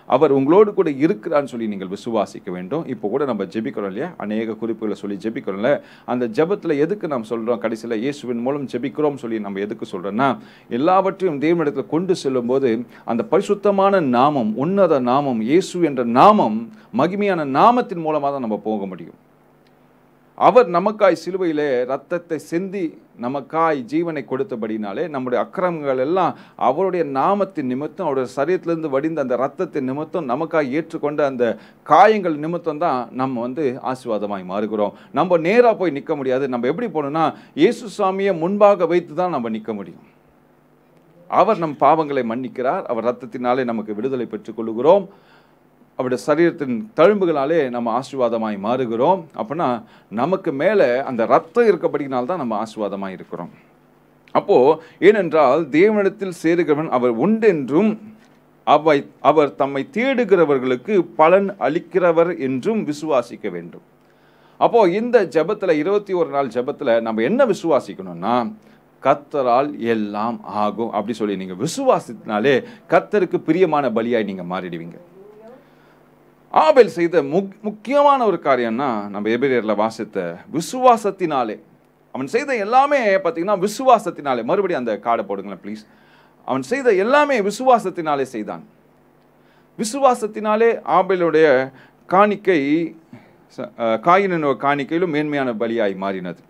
அவர் உங்களோடு கூட இருக்கிறான்னு சொல்லி நீங்கள் விசுவாசிக்க வேண்டும். இப்போ கூட நம்ம ஜெபிக்கிறோம் இல்லையா, அநேக குறிப்புகளை சொல்லி ஜெபிக்கிறோம்ல, அந்த ஜெபத்தில் எதுக்கு நாம் சொல்கிறோம், கடைசியில் இயேசுவின் மூலம் ஜெபிக்கிறோம் சொல்லி நம்ம எதுக்கு சொல்கிறோன்னா, எல்லாவற்றையும் தேவனிடத்தில் கொண்டு செல்லும் போது அந்த பரிசுத்தமான நாமம், உன்னத நாமம், இயேசு என்ற நாமம், மகிமையான நாமத்தின் மூலமாக தான் நம்ம போக முடியும். அவர் நமக்காய் சிலுவையிலே ரத்தத்தை சிந்தி நமக்காய் ஜீவனை கொடுத்தபடினாலே நம்முடைய அக்கிரமங்கள் எல்லாம் அவருடைய நாமத்தின் நிமித்தம், அவருடைய சரீரத்திலிருந்து வடிந்த அந்த ரத்தத்தின் நிமித்தம், நமக்காய் ஏற்றுக்கொண்ட அந்த காயங்கள் நிமித்தம் தான் நம்ம ஆசீர்வாதமாய் மாறுகிறோம். நம்ம நேராக போய் நிற்க முடியாது. நம்ம எப்படி போகணும்னா, இயேசு சாமியை முன்பாக வைத்து தான் நம்ம நிற்க முடியும். அவர் நம் பாவங்களை மன்னிக்கிறார். அவர் ரத்தத்தினாலே நமக்கு விடுதலை பெற்றுக் கொள்கிறோம். அவருடைய சரீரத்தின் தழும்புகளாலே நம்ம ஆசீர்வாதமாய் மாறுகிறோம். அப்படின்னா நமக்கு மேலே அந்த ரத்தம் இருக்கப்படினால்தான் நம்ம ஆசீர்வாதமாய் இருக்கிறோம். அப்போ ஏனென்றால் தேவனிடத்தில் சேருகிறவன் அவர் உண்டென்றும் அவர் தம்மை தேடுகிறவர்களுக்கு பலன் அளிக்கிறவர் என்றும் விசுவாசிக்க வேண்டும். அப்போ இந்த ஜெபத்தில் 21 நாள் ஜெபத்தில் நம்ம என்ன விசுவாசிக்கணும்னா, கர்த்தரால் எல்லாம் ஆகும் அப்படி சொல்லி நீங்க விசுவாசித்தினாலே கர்த்தருக்கு பிரியமான பலியாய் நீங்க மாறிடுவீங்க. ஆபேல் செய்த முக்கியமான ஒரு காரியம்னா, நம்ம எபிரேயர்ல வாசித்த விசுவாசத்தினாலே அவன் செய்த எல்லாமே பார்த்தீங்கன்னா விசுவாசத்தினாலே. மறுபடியும் அந்த கார்டை போடுங்களேன் ப்ளீஸ். அவன் செய்த எல்லாமே விசுவாசத்தினாலே செய்தான். விசுவாசத்தினாலே ஆபேலுடைய காணிக்கை காயினின் காணிக்கையிலும் மேன்மையான பலியாய் மாறினது.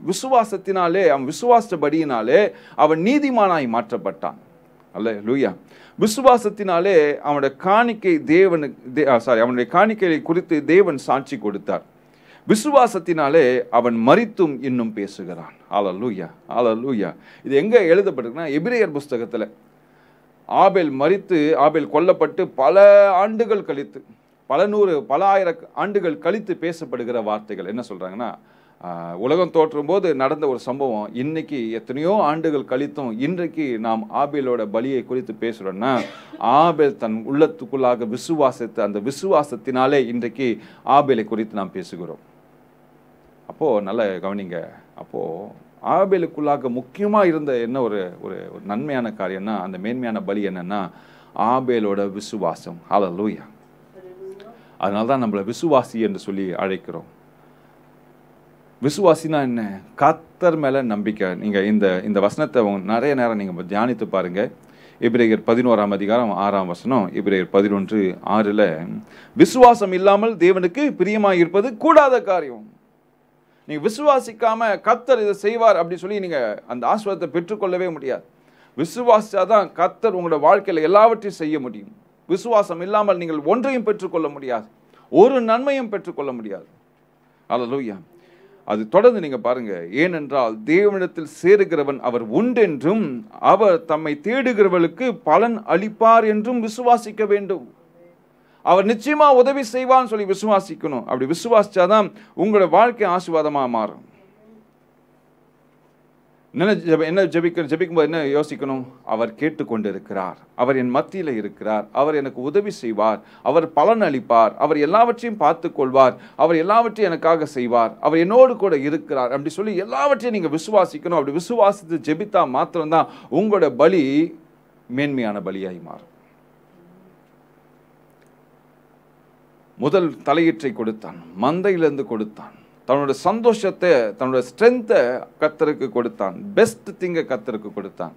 விசுவாசத்தினாலே, அவன் விசுவாசபடியினாலே அவன் நீதிமானாய் மாற்றப்பட்டான். அல்லேலூயா. விசுவாசத்தினாலே அவனுடைய காணிக்கை அவனுடைய காணிக்கையை குறித்து தேவன் சாட்சி கொடுத்தார். விசுவாசத்தினாலே அவன் மரித்தும் இன்னும் பேசுகிறான். அல்லேலூயா, அல்லேலூயா. இது எங்க எழுதப்பட்டிருக்குன்னா, எபிரேயர் புஸ்தகத்தில் ஆபேல் கொல்லப்பட்டு பல ஆண்டுகள் கழித்து, பல ஆயிரம் ஆண்டுகள் கழித்து பேசப்படுகிற வார்த்தைகள் என்ன சொல்றாங்கன்னா, உலகம் தோற்றும் போது நடந்த ஒரு சம்பவம் இன்னைக்கு எத்தனையோ ஆண்டுகள் கழித்தும் இன்றைக்கு நாம் ஆபேலோட பலியை குறித்து பேசுறோம்னா, ஆபேல் தன் உள்ளத்துக்குள்ளாக விசுவாசத்தை, அந்த விசுவாசத்தினாலே இன்றைக்கு ஆபேலை குறித்து நாம் பேசுகிறோம். அப்போ நல்ல கவனிங்க. அப்போ ஆபேலுக்குள்ளாக முக்கியமா இருந்த என்ன ஒரு நன்மையான காரியம்னா, அந்த மேன்மையான பலி என்னன்னா ஆபேலோட விசுவாசம். ஹல்லேலூயா. அதனால்தான் நம்மளை விசுவாசி என்று சொல்லி அழைக்கிறோம். விசுவாசினா என்ன? கர்த்தர் மேல நம்பிக்கை. நீங்க இந்த வசனத்தை நிறைய நேரம் நீங்க தியானித்து பாருங்க. எபிரேயர் 11:6 எபிரேயர் 11:6 விசுவாசம் இல்லாமல் தேவனுக்கு பிரியமாய் இருப்பது கூடாத காரியம். நீங்க விசுவாசிக்காம கர்த்தர் இதை செய்வார் அப்படி சொல்லி நீங்க அந்த ஆசீர்வாதத்தை பெற்றுக்கொள்ளவே முடியாது. விசுவாசிச்சாதான் கர்த்தர் உங்களோட வாழ்க்கையில எல்லாவற்றையும் செய்ய முடியும். விசுவாசம் இல்லாமல் நீங்கள் ஒன்றையும் பெற்றுக்கொள்ள முடியாது, ஒரு நன்மையும் பெற்றுக்கொள்ள முடியாது. அல்லேலூயா. அது தொடர்ந்து நீங்க பாருங்க. ஏனென்றால் தேவனிடத்தில் சேருகிறவன் அவர் உண்டென்றும் அவர் தம்மை தேடுகிறவர்களுக்கு பலன் அளிப்பார் என்றும் விசுவாசிக்க வேண்டும். அவர் நிச்சயமா உதவி செய்வான்னு சொல்லி விசுவாசிக்கணும். அப்படி விசுவாசிச்சாதான் உங்களோட வாழ்க்கை ஆசீர்வாதமா மாறும். என்ன ஜெபிக்கும்போது என்ன யோசிக்கணும்? அவர் கேட்டுக்கொண்டு இருக்கிறார், அவர் என் மத்தியில் இருக்கிறார், அவர் எனக்கு உதவி செய்வார், அவர் பலன் அளிப்பார், அவர் எல்லாவற்றையும் பார்த்து கொள்வார், அவர் எல்லாவற்றையும் எனக்காக செய்வார், அவர் என்னோடு கூட இருக்கிறார் அப்படி சொல்லி எல்லாவற்றையும் நீங்கள் விசுவாசிக்கணும். அப்படி விசுவாசித்து ஜெபித்தா மாத்திரம்தான் உங்களோட பலி மேன்மையான பலியாய் மாறும். முதல் தலையீற்றை கொடுத்தான், மந்தையிலிருந்து கொடுத்தான், தன்னோட சந்தோஷத்தை, தன்னோட ஸ்ட்ரென்த்தை கர்த்தருக்கு கொடுத்தான், பெஸ்ட் திங்கை கர்த்தருக்கு கொடுத்தான்.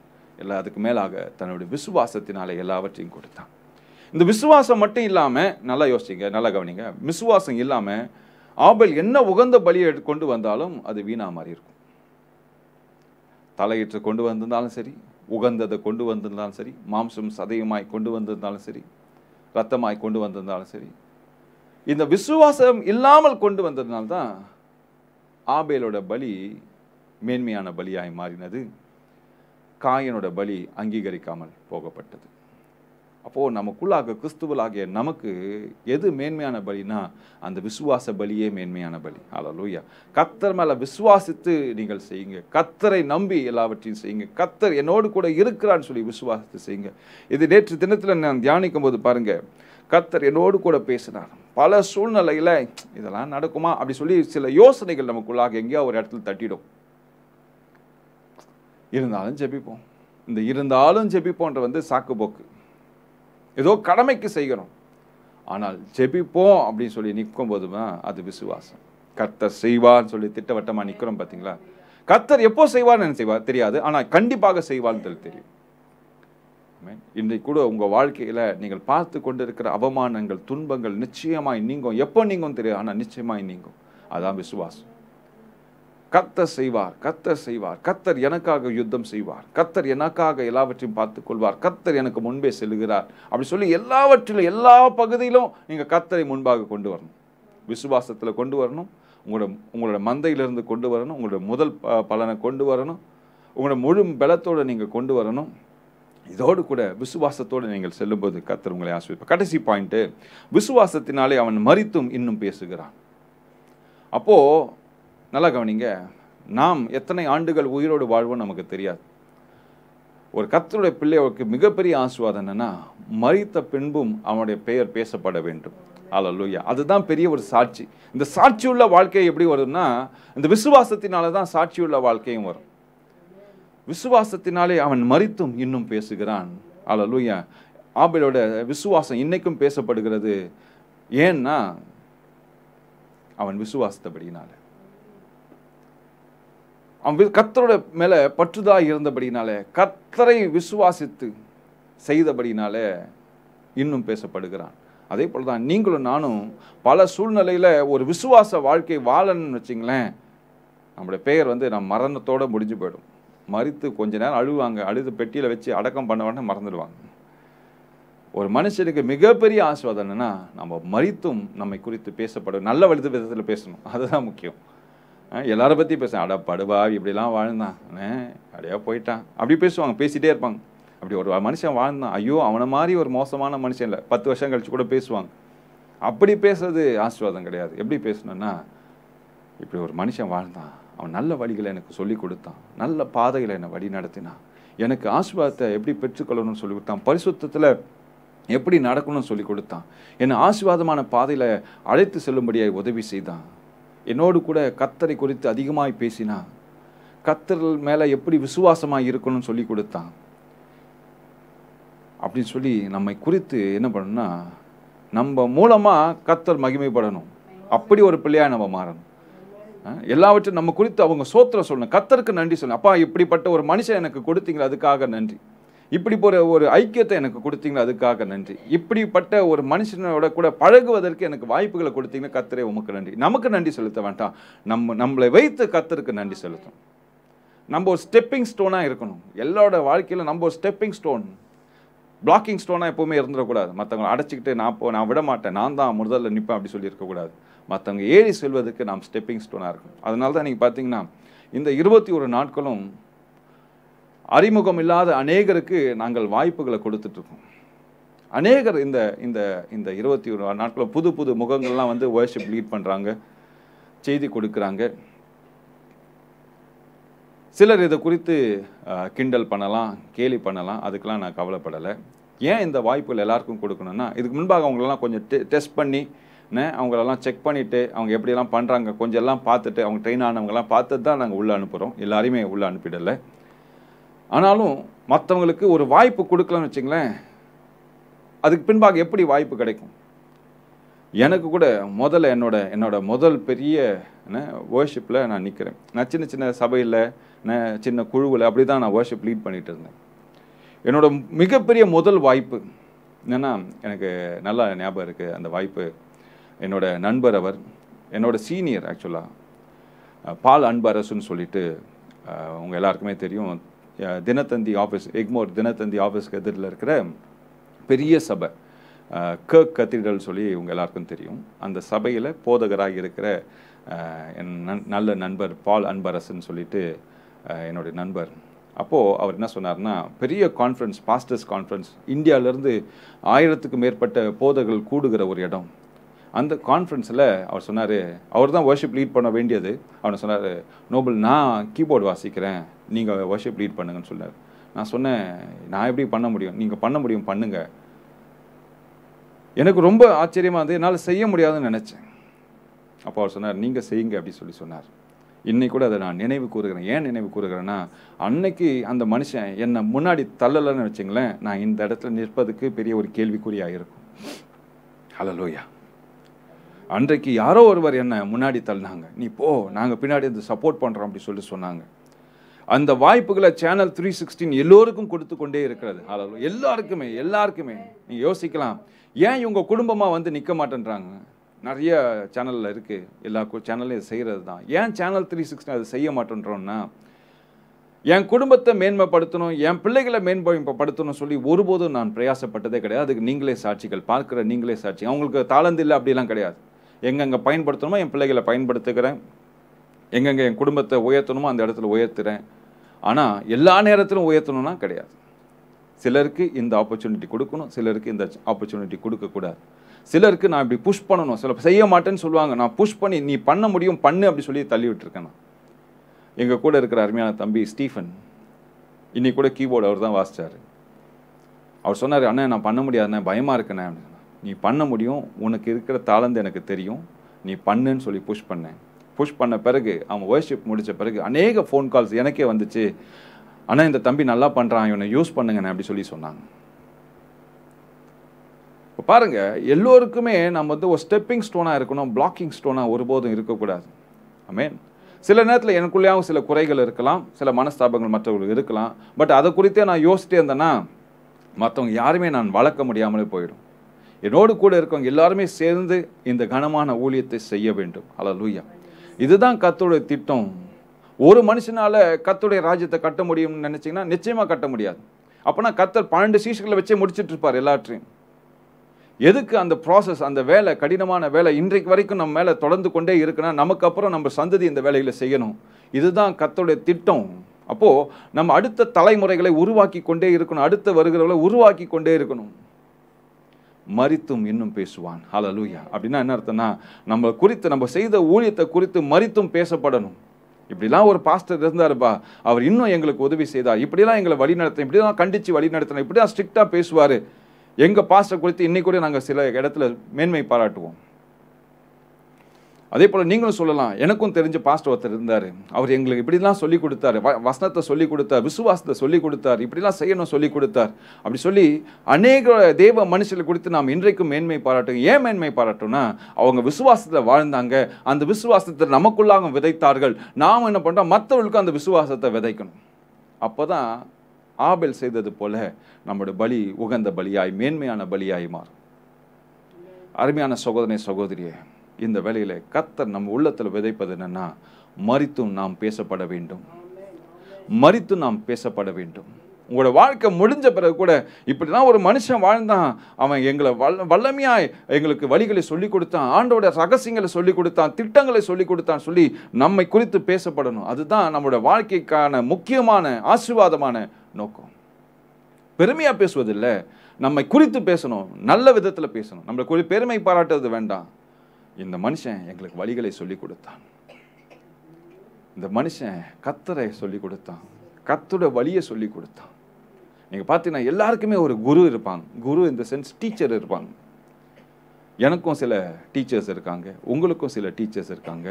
அதுக்கு மேலாக தன்னுடைய விசுவாசத்தினாலே எல்லாவற்றையும் கொடுத்தான். இந்த விசுவாசம் மட்டும் இல்லாமல், நல்லா யோசிங்க, நல்லா கவனிங்க, விசுவாசம் இல்லாமல் ஆபேல் என்ன உகந்த பலியை கொண்டு வந்தாலும் அது வீணா மாதிரி இருக்கும். தலையீற்று கொண்டு வந்திருந்தாலும் சரி, உகந்ததை கொண்டு வந்திருந்தாலும் சரி, மாம்சம் சதையுமாய் கொண்டு வந்திருந்தாலும் சரி, ரத்தமாய் கொண்டு வந்திருந்தாலும் சரி, இந்த விசுவாசம் இல்லாமல் கொண்டு வந்ததுனால்தான் ஆபேலோட பலி மேன்மையான பலியாய் மாறினது, காயனோட பலி அங்கீகரிக்காமல் போகப்பட்டது. அப்போது நமக்குள்ளாக கிறிஸ்துவலாகிய நமக்கு எது மேன்மையான பலினா அந்த விசுவாச பலியே மேன்மையான பலி. அல்லேலூயா. கர்த்தர் மேலே விசுவாசித்து நீங்கள் செய்யுங்க, கர்த்தரை நம்பி எல்லாவற்றையும் செய்யுங்க, கர்த்தர் என்னோடு கூட இருக்கிறான்னு சொல்லி விசுவாசித்து செய்யுங்க. இது நேற்று தினத்தில் நான் தியானிக்கும் போது பாருங்க, கர்த்தர் என்னோடு கூட பேசினார். பல சூழ்நிலையில் இதெல்லாம் நடக்குமா அப்படி சொல்லி சில யோசனைகள் நமக்குள்ளாக எங்கேயோ ஒரு இடத்துல தட்டிடும். இருந்தாலும் ஜெபிப்போம். இந்த இருந்தாலும் ஜெபிப்போன்ற சாக்கு போக்கு, ஏதோ கடமைக்கு செய்கிறோம். ஆனால் ஜெபிப்போம் அப்படின்னு சொல்லி நிற்கும் போதுதான் அது விசுவாசம். கர்த்தர் செய்வார்னு சொல்லி திட்டவட்டமாக நிற்கிறோம் பார்த்தீங்களா? கர்த்தர் எப்போ செய்வார்னு செய்வார் தெரியாது, ஆனால் கண்டிப்பாக செய்வார்னு தெரியும். இன்றைக்கு கூட உங்கள் வாழ்க்கையில் நீங்கள் பார்த்து கொண்டு இருக்கிற அவமானங்கள், துன்பங்கள் நிச்சயமாய் நீங்கும். எப்போ நீங்கும் தெரியாது, ஆனால் நிச்சயமாய் நீங்கும். அதான் விசுவாசம். கர்த்தர் செய்வார், கர்த்தர் செய்வார், கர்த்தர் எனக்காக யுத்தம் செய்வார், கர்த்தர் எனக்காக எல்லாவற்றையும் பார்த்து கொள்வார், கர்த்தர் எனக்கு முன்பே செல்லுகிறார் அப்படி சொல்லி எல்லாவற்றிலும் எல்லா பகுதியிலும் நீங்கள் கர்த்தரை முன்பாக கொண்டு வரணும். விசுவாசத்தில் கொண்டு வரணும், உங்களோட மந்தையிலிருந்து கொண்டு வரணும், உங்களோட முதல் பலனை கொண்டு வரணும், உங்களோட முழு பலத்தோடு நீங்கள் கொண்டு வரணும். இதோடு கூட விசுவாசத்தோடு நீங்கள் செல்லும்போது கர்த்தர் உங்களை ஆசீர்வதிப்பார். கடைசி பாயிண்ட்டு, விசுவாசத்தினாலே அவன் மரித்தும் இன்னும் பேசுகிறான். அப்போது நல்லா கவனிங்க, நாம் எத்தனை ஆண்டுகள் உயிரோடு வாழ்வோம் நமக்கு தெரியாது. ஒரு கர்த்தருடைய பிள்ளைகளுக்கு மிகப்பெரிய ஆசீர்வாதம் என்னன்னா, மரித்த பின்பும் அவனுடைய பெயர் பேசப்பட வேண்டும். அல்லேலூயா. அதுதான் பெரிய ஒரு சாட்சி. இந்த சாட்சியுள்ள வாழ்க்கை எப்படி வரும்னா, இந்த விசுவாசத்தினால தான் சாட்சியுள்ள வாழ்க்கையும் வரும். விசுவாசத்தினாலே அவன் மரித்தும் இன்னும் பேசுகிறான். அல்லேலூயா. ஆபேலோட விசுவாசம் இன்னைக்கும் பேசப்படுகிறது. ஏன்னா அவன் விசுவாசத்தபடினால, அவன் கர்த்தரோட மேல பற்றுதா இருந்தபடினால, கர்த்தரை விசுவாசித்து செய்தபடினால இன்னும் பேசப்படுகிறான். அதே போலதான் நீங்களும் நானும் பல சூழ்நிலையில ஒரு விசுவாச வாழ்க்கை வாழணும்னு வச்சிங்களேன், நம்மளுடைய பெயர் நம்ம மரணத்தோட முடிஞ்சு போயிடும். மரித்து கொஞ்ச நேரம் அழுவாங்க, அழுது பெட்டியில் வச்சு அடக்கம் பண்ண உடனே மறந்துடுவாங்க. ஒரு மனுஷனுக்கு மிகப்பெரிய ஆசீர்வாதம் என்னன்னா, நம்ம மரித்தும் நம்மை குறித்து பேசப்படும், நல்ல வலிது விதத்தில் பேசணும். அதுதான் முக்கியம். எல்லாரை பற்றி பேச, அட படுவா இப்படிலாம் வாழ்ந்தான், அப்படியே போயிட்டான் அப்படி பேசுவாங்க, பேசிகிட்டே இருப்பாங்க. அப்படி ஒரு மனுஷன் வாழ்ந்தான், ஐயோ அவனை மாதிரி ஒரு மோசமான மனுஷன் இல்லை, 10 வருஷம் கழிச்சு கூட பேசுவாங்க. அப்படி பேசுறது ஆசீர்வாதம் கிடையாது. எப்படி பேசணும்னா, இப்படி ஒரு மனுஷன் வாழ்ந்தான், அவன் நல்ல வழிகளை எனக்கு சொல்லி கொடுத்தான், நல்ல பாதைகளை என்னை வழி நடத்தினான், எனக்கு ஆசீர்வாதத்தை எப்படி பெற்றுக்கொள்ளணும்னு சொல்லி கொடுத்தான், பரிசுத்தத்தில் எப்படி நடக்கணும்னு சொல்லி கொடுத்தான், என்னை ஆசீர்வாதமான பாதையில் அழைத்து செல்லும்படியாக உதவி செய்தான், என்னோடு கூட கர்த்தரை குறித்து அதிகமாய் பேசினான், கர்த்தர் மேலே எப்படி விசுவாசமாக இருக்கணும்னு சொல்லி கொடுத்தான் அப்படின்னு சொல்லி நம்மை குறித்து என்ன பண்ணணும்னா, நம்ம மூலமாக கர்த்தர் மகிமைப்படணும். அப்படி ஒரு பிள்ளையாக நம்ம மாறணும். எல்லாவற்றையும் நம்ம குறித்து அவங்க சோத்திரம் சொல்லணும், கர்த்தருக்கு நன்றி சொல்லணும். அப்பா இப்படிப்பட்ட ஒரு மனுஷன் எனக்கு கொடுத்தீங்களா, அதுக்காக நன்றி. இப்படி ஒரு ஐக்கியத்தை எனக்கு கொடுத்தீங்களா, அதுக்காக நன்றி. இப்படிப்பட்ட ஒரு மனுஷனோட கூட பழகுவதற்கு எனக்கு வாய்ப்புகளை கொடுத்தீங்கன்னா கர்த்தரே உமக்கு நன்றி. நமக்கு நன்றி செலுத்த வேண்டாம், நம்மளை வைத்து கர்த்தருக்கு நன்றி செலுத்தணும். நம்ம ஒரு ஸ்டெப்பிங் ஸ்டோனாக இருக்கணும். எல்லாரோட வாழ்க்கையில் நம்ம ஒரு ஸ்டெப்பிங் ஸ்டோன், பிளாக்கிங் ஸ்டோனாக எப்போவுமே இருந்துடக்கூடாது. மற்றவங்களை அடைச்சிக்கிட்டு நான் விட மாட்டேன், நான் தான் முதல்ல நிற்பேன் அப்படி சொல்லி இருக்கக்கூடாது. மற்றவங்க ஏறி செல்வதற்கு நாம் ஸ்டெப்பிங் ஸ்டோனாக இருக்கணும். அதனால தான் நீங்கள் பார்த்தீங்கன்னா இந்த 21 நாட்களும் அறிமுகம் இல்லாத அநேகருக்கு நாங்கள் வாய்ப்புகளை கொடுத்துட்ருக்கோம். அநேகர் இந்த இந்த இந்த 21 நாட்களும் புது புது முகங்கள்லாம் வர்ஷிப் லீட் பண்ணுறாங்க, செய்தி கொடுக்குறாங்க. சிலர் இதை குறித்து கிண்டல் பண்ணலாம், கேலி பண்ணலாம். அதுக்கெல்லாம் நான் கவலைப்படலை. ஏன் இந்த வாய்ப்புகள் எல்லாருக்கும் கொடுக்கணும்னா, இதுக்கு முன்பாக அவங்களெல்லாம் கொஞ்சம் டெஸ்ட் பண்ணி அவங்களெல்லாம் செக் பண்ணிவிட்டு அவங்க எப்படியெல்லாம் பண்ணுறாங்க கொஞ்சம் எல்லாம் பார்த்துட்டு அவங்க ட்ரெயின் ஆனவங்கெல்லாம் பார்த்துட்டு தான் நாங்கள் உள்ளே அனுப்புகிறோம். எல்லாரையுமே உள்ளே அனுப்பிடலை. ஆனாலும் மற்றவங்களுக்கு ஒரு வாய்ப்பு கொடுக்கலன்னு வச்சுங்களேன், அதுக்கு பின்பாக எப்படி வாய்ப்பு கிடைக்கும்? எனக்கு கூட முதல்ல என்னோட முதல் பெரிய வர்ஷிப்பில் நான் நிற்கிறேன். நான் சின்ன சின்ன சபையில் சின்ன குழுவில் அப்படி தான் நான் வர்ஷிப் லீட் பண்ணிகிட்டு இருந்தேன். என்னோட மிகப்பெரிய முதல் வாய்ப்பு என்னென்னா, எனக்கு நல்லா ஞாபகம் இருக்குது. அந்த வாய்ப்பு என்னோட நண்பர், அவர் என்னோட சீனியர் ஆக்சுவலாக, பால் அன்பரசுன்னு சொல்லிட்டு உங்கள் எல்லாருக்குமே தெரியும். தினத்தந்தி ஆஃபீஸ், எக்மோர் தினத்தந்தி ஆஃபீஸ்க்கு எதிரில் இருக்கிற பெரிய சபை, கர்க் கத்தீட்ரல் சொல்லி உங்கள் எல்லாருக்கும் தெரியும். அந்த சபையில் போதகராக இருக்கிற என் நல்ல நண்பர் பால் அன்பரசுன்னு சொல்லிட்டு என்னுடைய நண்பர். அப்போது அவர் என்ன சொன்னார்னா, பெரிய கான்ஃபரன்ஸ், பாஸ்டர்ஸ் கான்ஃபரன்ஸ், இந்தியாவிலேருந்து 1000க்கும் மேற்பட்ட போதகர்கள் கூடுகிற ஒரு இடம். அந்த கான்ஃபரன்ஸில் அவர் சொன்னார், அவர் தான் வர்ஷிப் லீட் பண்ண வேண்டியது. அவர் சொன்னார், நோபல் நான் கீபோர்டு வாசிக்கிறேன், நீங்கள் வர்ஷிப் லீட் பண்ணுங்கன்னு சொன்னார். நான் சொன்னேன், நான் எப்படி பண்ண முடியும்? நீங்கள் பண்ண முடியும், பண்ணுங்க. எனக்கு ரொம்ப ஆச்சரியமாக இருந்தது, என்னால் செய்ய முடியாதுன்னு நினச்சேன். அப்போ அவர் சொன்னார், நீங்கள் செய்யுங்க அப்படி சொன்னார். இன்னைக்கு கூட அதை நான் நினைவு கூறுகிறேன். ஏன் நினைவு கூறுகிறேன்னா, அன்னைக்கு அந்த மனுஷன் என்னை முன்னாடி தள்ளலைன்னு வச்சுங்களேன், நான் இந்த இடத்துல நிற்பதுக்கு பெரிய ஒரு கேள்விக்குறியாக இருக்கும். ஹல்லேலூயா. அன்றைக்கு யாரோ ஒருவர் என்னை முன்னாடி தள்ளினாங்க, நீ போ, நாங்கள் பின்னாடி வந்து சப்போர்ட் பண்ணுறோம் அப்படி சொன்னாங்க. அந்த வாய்ப்புகளை சேனல் 316 எல்லோருக்கும் கொடுத்து கொண்டே இருக்கிறது. ஹல்லேலூயா. எல்லாருக்குமே நீங்கள் யோசிக்கலாம், ஏன் இவங்க குடும்பமாக வந்து நிற்க மாட்டேன்றாங்க? நிறைய சேனலில் இருக்குது, எல்லா சேனல்லையும் செய்கிறது தான். ஏன் சேனல் 316 அதை செய்ய மாட்டேன்றோன்னா, என் குடும்பத்தை மேன்மைப்படுத்தணும், என் பிள்ளைகளை மேம்படுத்தணும் சொல்லி ஒருபோதும் நான் பிரயாசப்பட்டதே கிடையாது. அதுக்கு நீங்களே சாட்சிகள், பார்க்குற நீங்களே சாட்சி. அவங்களுக்கு தாளந்து இல்லை அப்படிலாம் கிடையாது. எங்கெங்கே பயன்படுத்தணுமோ என் பிள்ளைகளை பயன்படுத்துகிறேன், எங்கெங்கே என் குடும்பத்தை உயர்த்தணுமோ அந்த இடத்துல உயர்த்துறேன். ஆனால் எல்லா நேரத்திலும் உயர்த்தணும்னா கிடையாது. சிலருக்கு இந்த ஆப்பர்ச்சுனிட்டி கொடுக்கணும், சிலருக்கு இந்த ஆப்பர்ச்சுனிட்டி கொடுக்கக்கூடாது. சிலருக்கு நான் இப்படி புஷ் பண்ணணும், சில செய்ய மாட்டேன்னு சொல்லுவாங்க, நான் புஷ் பண்ணி நீ பண்ண முடியும் பண்ணு அப்படி சொல்லி தள்ளி விட்டுருக்கேன். நான் எங்கள் கூட இருக்கிற அருமையான தம்பி ஸ்டீஃபன், இன்னைக்கு கூட கீபோர்டு அவர் தான் வாசித்தார். அவர் சொன்னார், அண்ணா நான் பண்ண முடியாதுண்ணே, பயமாக இருக்கண்ணே அப்படின்னு. நீ பண்ண முடியும், உனக்கு இருக்கிற தாளந்து எனக்கு தெரியும், நீ பண்ணுன்னு சொல்லி புஷ் பண்ணேன். புஷ் பண்ண பிறகு அவன் வர்ஷிப் முடித்த பிறகு அநேக ஃபோன் கால்ஸ் எனக்கே வந்துச்சு, அண்ணா இந்த தம்பி நல்லா பண்ணுறான், இவனை யூஸ் பண்ணுங்கண்ணே அப்படி சொன்னாங்க. இப்போ பாருங்கள், எல்லோருக்குமே நம்ம வந்து ஒரு ஸ்டெப்பிங் ஸ்டோனாக இருக்கணும், பிளாக்கிங் ஸ்டோனாக ஒருபோதும் இருக்கக்கூடாது. ஆமென். சில நேரத்தில் எனக்குள்ளேயும் சில குறைகள் இருக்கலாம், சில மனஸ்தாபங்கள் மற்றவர்களுக்கு இருக்கலாம். பட் அதை குறித்தே நான் யோசிச்சிட்டே இருந்தேன்னா மற்றவங்க யாருமே நான் வளர்க்க முடியாமலே போயிடும். என்னோடு கூட இருக்கவங்க எல்லாருமே சேர்ந்து இந்த கனமான ஊழியத்தை செய்ய வேண்டும். ஹல்லேலூயா. இதுதான் கர்த்தருடைய திட்டம். ஒரு மனுஷனால கர்த்தருடைய ராஜ்யத்தை கட்ட முடியும்னு நினைச்சீங்கன்னா நிச்சயமாக கட்ட முடியாது. அப்போனா கர்த்தர் 12 சீஷர்களை வச்சே முடிச்சுட்டு இருப்பார் எல்லாற்றையும். எதுக்கு அந்த ப்ராசஸ், அந்த வேலை, கடினமான வேலை இன்றைக்கு வரைக்கும் நம்ம மேலே தொடர்ந்து கொண்டே இருக்குன்னா, நமக்கு அப்புறம் நம்ம சந்ததி இந்த வேலைகளை செய்யணும். இதுதான் கர்த்தருடைய திட்டம். அப்போது நம்ம அடுத்த தலைமுறைகளை உருவாக்கி கொண்டே இருக்கணும், அடுத்த வருகிறவர்களை உருவாக்கி கொண்டே இருக்கணும். மரித்தும் இன்னும் பேசுவான். ஹல்லேலூயா. அப்படின்னா என்ன அர்த்தம்னா, நம்ம குறித்து, நம்ம செய்த ஊழியத்தை குறித்து மரித்தும் பேசப்படணும். இப்படிலாம் ஒரு பாஸ்டர் இருந்தாருப்பா, அவர் இன்னும் எங்களுக்கு உதவி செய்தார், இப்படிலாம் எங்களை வழி நடத்த, இப்படிலாம் கண்டித்து வழி நடத்தினா, இப்படிலாம் ஸ்ட்ரிக்டாக பேசுவார். எங்கள் பாஸ்டர் குறித்து இன்னைக்கு கூட நாங்கள் சில இடத்துல மேன்மை பாராட்டுவோம். அதே போல் நீங்களும் சொல்லலாம், எனக்கும் தெரிஞ்ச பாஸ்டர் ஒருத்தர் இருந்தார், அவர் எங்களுக்கு இப்படிலாம் சொல்லி கொடுத்தாரு, வசனத்தை சொல்லி கொடுத்தார், விசுவாசத்தை சொல்லி கொடுத்தார், இப்படிலாம் செய்யணும் சொல்லி கொடுத்தார் அப்படி சொல்லி அநேக தேவ மனுஷர்களை குறித்து நாம் இன்றைக்கும் மேன்மை பாராட்டுங்க. ஏன் மேன்மை பாராட்டோம்னா, அவங்க விசுவாசத்தில் வாழ்ந்தாங்க, அந்த விசுவாசத்தை நமக்குள்ளாக விதைத்தார்கள். நாம் என்ன பண்ணுறோம், மற்றவர்களுக்கு அந்த விசுவாசத்தை விதைக்கணும். அப்போ தான் ஆபேல் செய்தது போல நம்முடைய பலி உகந்த பலியாய், மேன்மையான பலியாய் மாறும். அருமையான சகோதரனே, சகோதரியே, இந்த வேளையில கர்த்தர் நம்ம உள்ளத்தில் விதைப்பது என்னன்னா, மரித்தும் நாம் பேசப்பட வேண்டும், மரித்தும் நாம் பேசப்பட வேண்டும். உங்களோட வாழ்க்கை முடிஞ்ச பிறகு கூட இப்படிதான் ஒரு மனுஷன் வாழ்ந்தான், அவன் எங்களை வல்லமையாய் எங்களுக்கு வழிகளை சொல்லி கொடுத்தான், ஆண்டோட ரகசியங்களை சொல்லி கொடுத்தான், திட்டங்களை சொல்லி கொடுத்தான் சொல்லி நம்மை குறித்து பேசப்படணும். அதுதான் நம்மளோட வாழ்க்கைக்கான முக்கியமான ஆசீர்வாதமான நோக்கம். பெருமையா பேசுவதில்லை, நம்மை குறித்து பேசணும், நல்ல விதத்தில் பேசணும். நம்மளை பெருமை பாராட்டுறது வேண்டாம். இந்த மனுஷன் எங்களுக்கு வழிகளை சொல்லி கொடுத்தான், இந்த மனுஷன் கர்த்தரை சொல்லி கொடுத்தான், கர்த்தரோட வழியை சொல்லி கொடுத்தான். நீங்கள் பார்த்தீங்கன்னா எல்லாருக்குமே ஒரு குரு இருப்பாங்க. குரு இந்த சென்ஸ் டீச்சர் இருப்பாங்க. எனக்கும் சில டீச்சர்ஸ் இருக்காங்க, உங்களுக்கும் சில டீச்சர்ஸ் இருக்காங்க.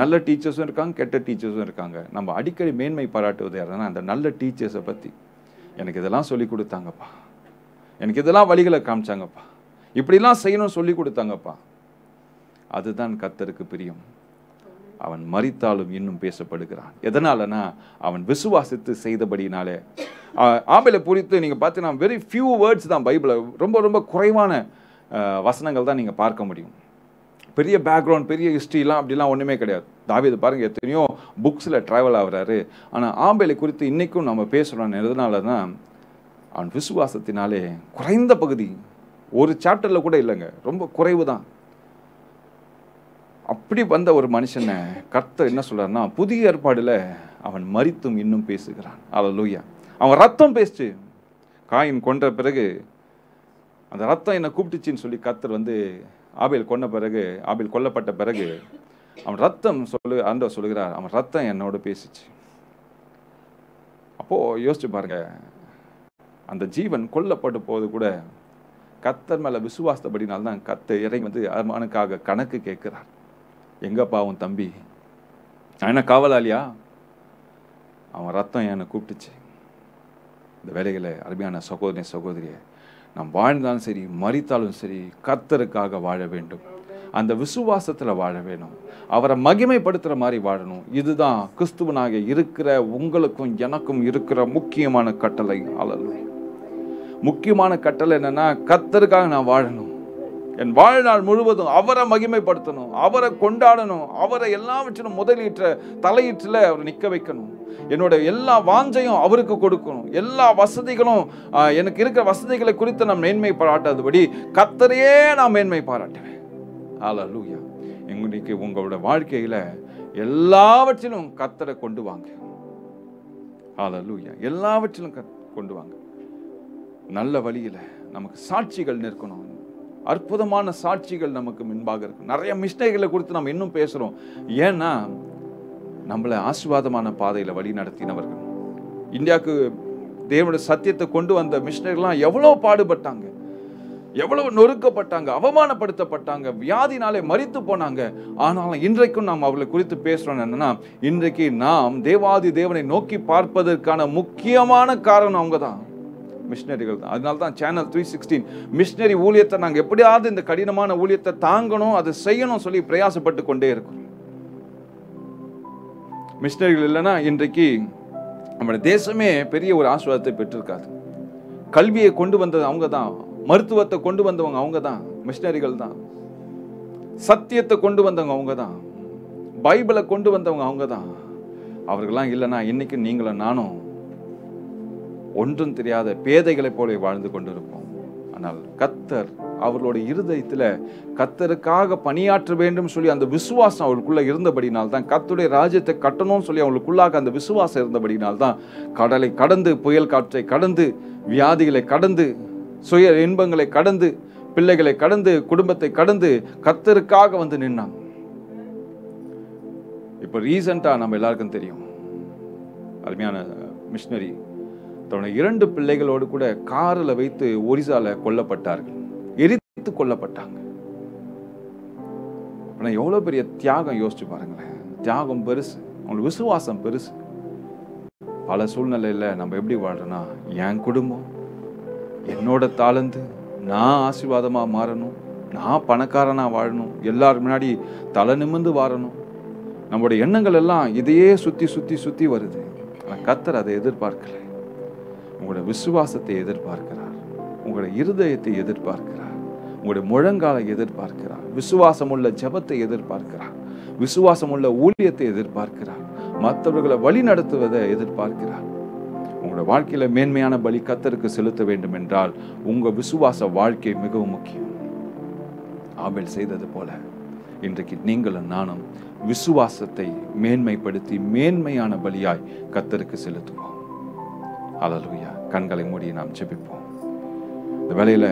நல்ல டீச்சர்ஸும் இருக்காங்க, கெட்ட டீச்சர்ஸும் இருக்காங்க. நம்ம அடிக்கடி மேன்மை பாராட்டுவது யாருன்னா அந்த நல்ல டீச்சர்ஸை பற்றி. எனக்கு இதெல்லாம் சொல்லி கொடுத்தாங்கப்பா, எனக்கு இதெல்லாம் வழிகளை காமிச்சாங்கப்பா, இப்படிலாம் செய்யணும்னு சொல்லி கொடுத்தாங்கப்பா. அதுதான் கர்த்தருக்கு பிரியம். அவன் மரித்தாலும் இன்னும் பேசப்படுகிறான். எதனாலனா அவன் விசுவாசித்து செய்தபடினாலே. ஆபேலை குறித்து நீங்கள் பார்த்தீங்கன்னா வெரி ஃபியூ வேர்ட்ஸ் தான் பைபிளில், ரொம்ப ரொம்ப குறைவான வசனங்கள் தான் நீங்கள் பார்க்க முடியும். பெரிய பேக்ரவுண்ட், பெரிய ஹிஸ்ட்ரிலாம் அப்படிலாம் ஒன்றுமே கிடையாது. தாவீது பாருங்கள் எத்தனையோ புக்ஸில் ட்ராவல் ஆகுறாரு. ஆனால் ஆபேலை குறித்து இன்றைக்கும் நம்ம பேசுகிறோம். எதனால தான் அவன் விசுவாசத்தினாலே குறைந்த பகுதி, ஒரு சாப்டரில் கூட இல்லைங்க, ரொம்ப குறைவு தான். அப்படி வந்த ஒரு மனுஷனை கர்த்தர் என்ன சொல்றாருன்னா, புதிய ஏற்பாடுல அவன் மரித்தும் இன்னும் பேசுகிறான். அல்லேலூயா. அவன் ரத்தம் பேசுச்சு. காயின் கொன்ற பிறகு அந்த ரத்தம் என்ன கூப்பிட்டுச்சின்னு சொல்லி கர்த்தர் ஆபேல் கொல்லப்பட்ட பிறகு அவன் ரத்தம் ஆண்டவர் சொல்லுகிறார், அவன் ரத்தம் என்னோட பேசிச்சு. அப்போ யோசிச்சு பாருங்க, அந்த ஜீவன் கொல்லப்பட்டு போது கூட கர்த்தர் மேல விசுவாசப்படினால்தான் கர்த்தர் இறங்கி அவனுக்காக கணக்கு கேட்கிறார். எங்கப்பா அவன் தம்பி, நான் என்ன காவலாளியா? அவன் ரத்தம் என்னை கூப்பிட்டுச்சு. இந்த வேலைகளை அருமையான சகோதரியே, நாம் வாழ்ந்தாலும் சரி மரித்தாலும் சரி கர்த்தருக்காக வாழ வேண்டும். அந்த விசுவாசத்தில் வாழ வேணும். அவரை மகிமைப்படுத்துகிற மாதிரி வாழணும். இதுதான் கிறிஸ்துவனாக இருக்கிற உங்களுக்கும் எனக்கும் இருக்கிற முக்கியமான கட்டளை. அல்லேலூயா. முக்கியமான கட்டளை என்னன்னா, கர்த்தருக்காக நான் வாழணும். என் வாழ்நாள் முழுவதும் அவரை மகிமைப்படுத்தணும், அவரை கொண்டாடணும், அவரை எல்லாவற்றிலும் தலையீற்றில் அவரை நிற்க வைக்கணும். என்னோட எல்லா வாஞ்சையும் அவருக்கு கொடுக்கணும். எல்லா வசதிகளும், எனக்கு இருக்கிற வசதிகளை குறித்து நான் மேன்மை பாராட்டாதபடி கர்த்தரையே நான் மேன்மை பாராட்டுவேன். அல்லேலூயா. இன்னைக்கு உங்களோட வாழ்க்கையில எல்லாவற்றிலும் கர்த்தரை கொண்டு வாங்க. அல்லேலூயா. எல்லாவற்றிலும் கொண்டு வாங்க. நல்ல வழியில நமக்கு சாட்சிகள் நிற்கணும். அற்புதமான சாட்சிகள் நமக்கு முன்பாக இருக்கும். நிறைய மிஸ்டேக்களை குறித்து நம்ம இன்னும் பேசுறோம். ஏன்னா நம்மளை ஆசீர்வாதமான பாதையில வழி நடத்தினவர்கள், இந்தியாவுக்கு தேவனுடைய சத்தியத்தை கொண்டு வந்த மிஷனரிலாம் எவ்வளவு பாடுபட்டாங்க, எவ்வளவு நொறுக்கப்பட்டாங்க, அவமானப்படுத்தப்பட்டாங்க, வியாதினாலே மரித்து போனாங்க. ஆனாலும் இன்றைக்கும் நாம் அவர்களை குறித்து பேசுறோம். என்னன்னா, இன்றைக்கு நாம் தேவாதி தேவனை நோக்கி பார்ப்பதற்கான முக்கியமான காரணம் அவங்க தான், மிஷனரிகள் தான். அதனால தான் சேனல் 316 மிஷனரி ஊழியத்தை நாங்கள் எப்படியாவது இந்த கடினமான ஊழியத்தை தாங்கணும், அதை செய்யணும் சொல்லி பிரயாசப்பட்டு கொண்டே இருக்கிறோம். மிஷனரிகள் இல்லைன்னா இன்றைக்கு நம்முடைய தேசமே பெரிய ஒரு ஆசீர்வாதத்தை பெற்றிருக்காது. கல்வியை கொண்டு வந்தது அவங்க தான், மருத்துவத்தை கொண்டு வந்தவங்க அவங்க தான், மிஷனரிகள் தான். சத்தியத்தை கொண்டு வந்தவங்க அவங்க தான், பைபிளை கொண்டு வந்தவங்க அவங்க தான். அவர்கள்லாம் இல்லைன்னா இன்னைக்கு நீங்களும் நானும் ஒன்றும் தெரியாத பேதைகளை போல வாழ்ந்து கொண்டிருப்போம். ஆனால் கர்த்தர் அவர்களுடைய இருதயத்தில் கர்த்தருக்காக பணியாற்ற வேண்டும் சொல்லி அந்த விசுவாசம் அவளுக்குள்ள இருந்தபடினால் தான், கர்த்தருடைய ராஜ்யத்தை கட்டணும்னு சொல்லி அவளுக்குள்ளாக அந்த விசுவாசம் இருந்தபடினால் தான் கடலை கடந்து, புயல் காற்றை கடந்து, வியாதிகளை கடந்து, சுய இன்பங்களை கடந்து, பிள்ளைகளை கடந்து, குடும்பத்தை கடந்து கர்த்தருக்காக நின்னாங்க. இப்போ ரீசெண்டா நம்ம எல்லாருக்கும் தெரியும், அருமையான மிஷனரி தன்னுடைய 2 பிள்ளைகளோடு கூட காரில் வைத்து ஒரிசால கொல்லப்பட்டார்கள், எரித்து கொல்லப்பட்டாங்க. எவ்வளவு பெரிய தியாகம் யோசிச்சு பாருங்களேன். தியாகம் பெருசு, அவங்களுக்கு விசுவாசம் பெருசு. பல சூழ்நிலையில நம்ம எப்படி வாழ்றோம்னா, என் குடும்பம், என்னோட தாளந்து, நான் ஆசீர்வாதமா மாறணும், நான் பணக்காரனா வாழணும், எல்லாரும் முன்னாடி தலை நிமிர்ந்து வாழணும். நம்மளுடைய எண்ணங்கள் எல்லாம் இதையே சுத்தி சுத்தி சுத்தி வருது. ஆனால் கர்த்தர் அதை எதிர்பார்க்கல. உங்களோட விசுவாசத்தை எதிர்பார்க்கிறார், உங்களுடைய இருதயத்தை எதிர்பார்க்கிறார், உங்களுடைய முழங்காலை எதிர்பார்க்கிறார், விசுவாசமுள்ள ஜெபத்தை எதிர்பார்க்கிறார், விசுவாசமுள்ள ஊழியத்தை எதிர்பார்க்கிறார், மற்றவர்களை வழி நடத்துவதை எதிர்பார்க்கிறார். உங்களோட வாழ்க்கையில மேன்மையான பலி கர்த்தருக்கு செலுத்த வேண்டும் என்றால் உங்க விசுவாச வாழ்க்கை மிகவும் முக்கியம். ஆபேல் செய்தது போல இன்றைக்கு நீங்களும் நானும் விசுவாசத்தை மேன்மைப்படுத்தி மேன்மையான பலியாய் கர்த்தருக்கு செலுத்துவோம். அல்லேலூயா. கண்களை மூடி நாம் ஜெபிப்போம். இந்த வேளையில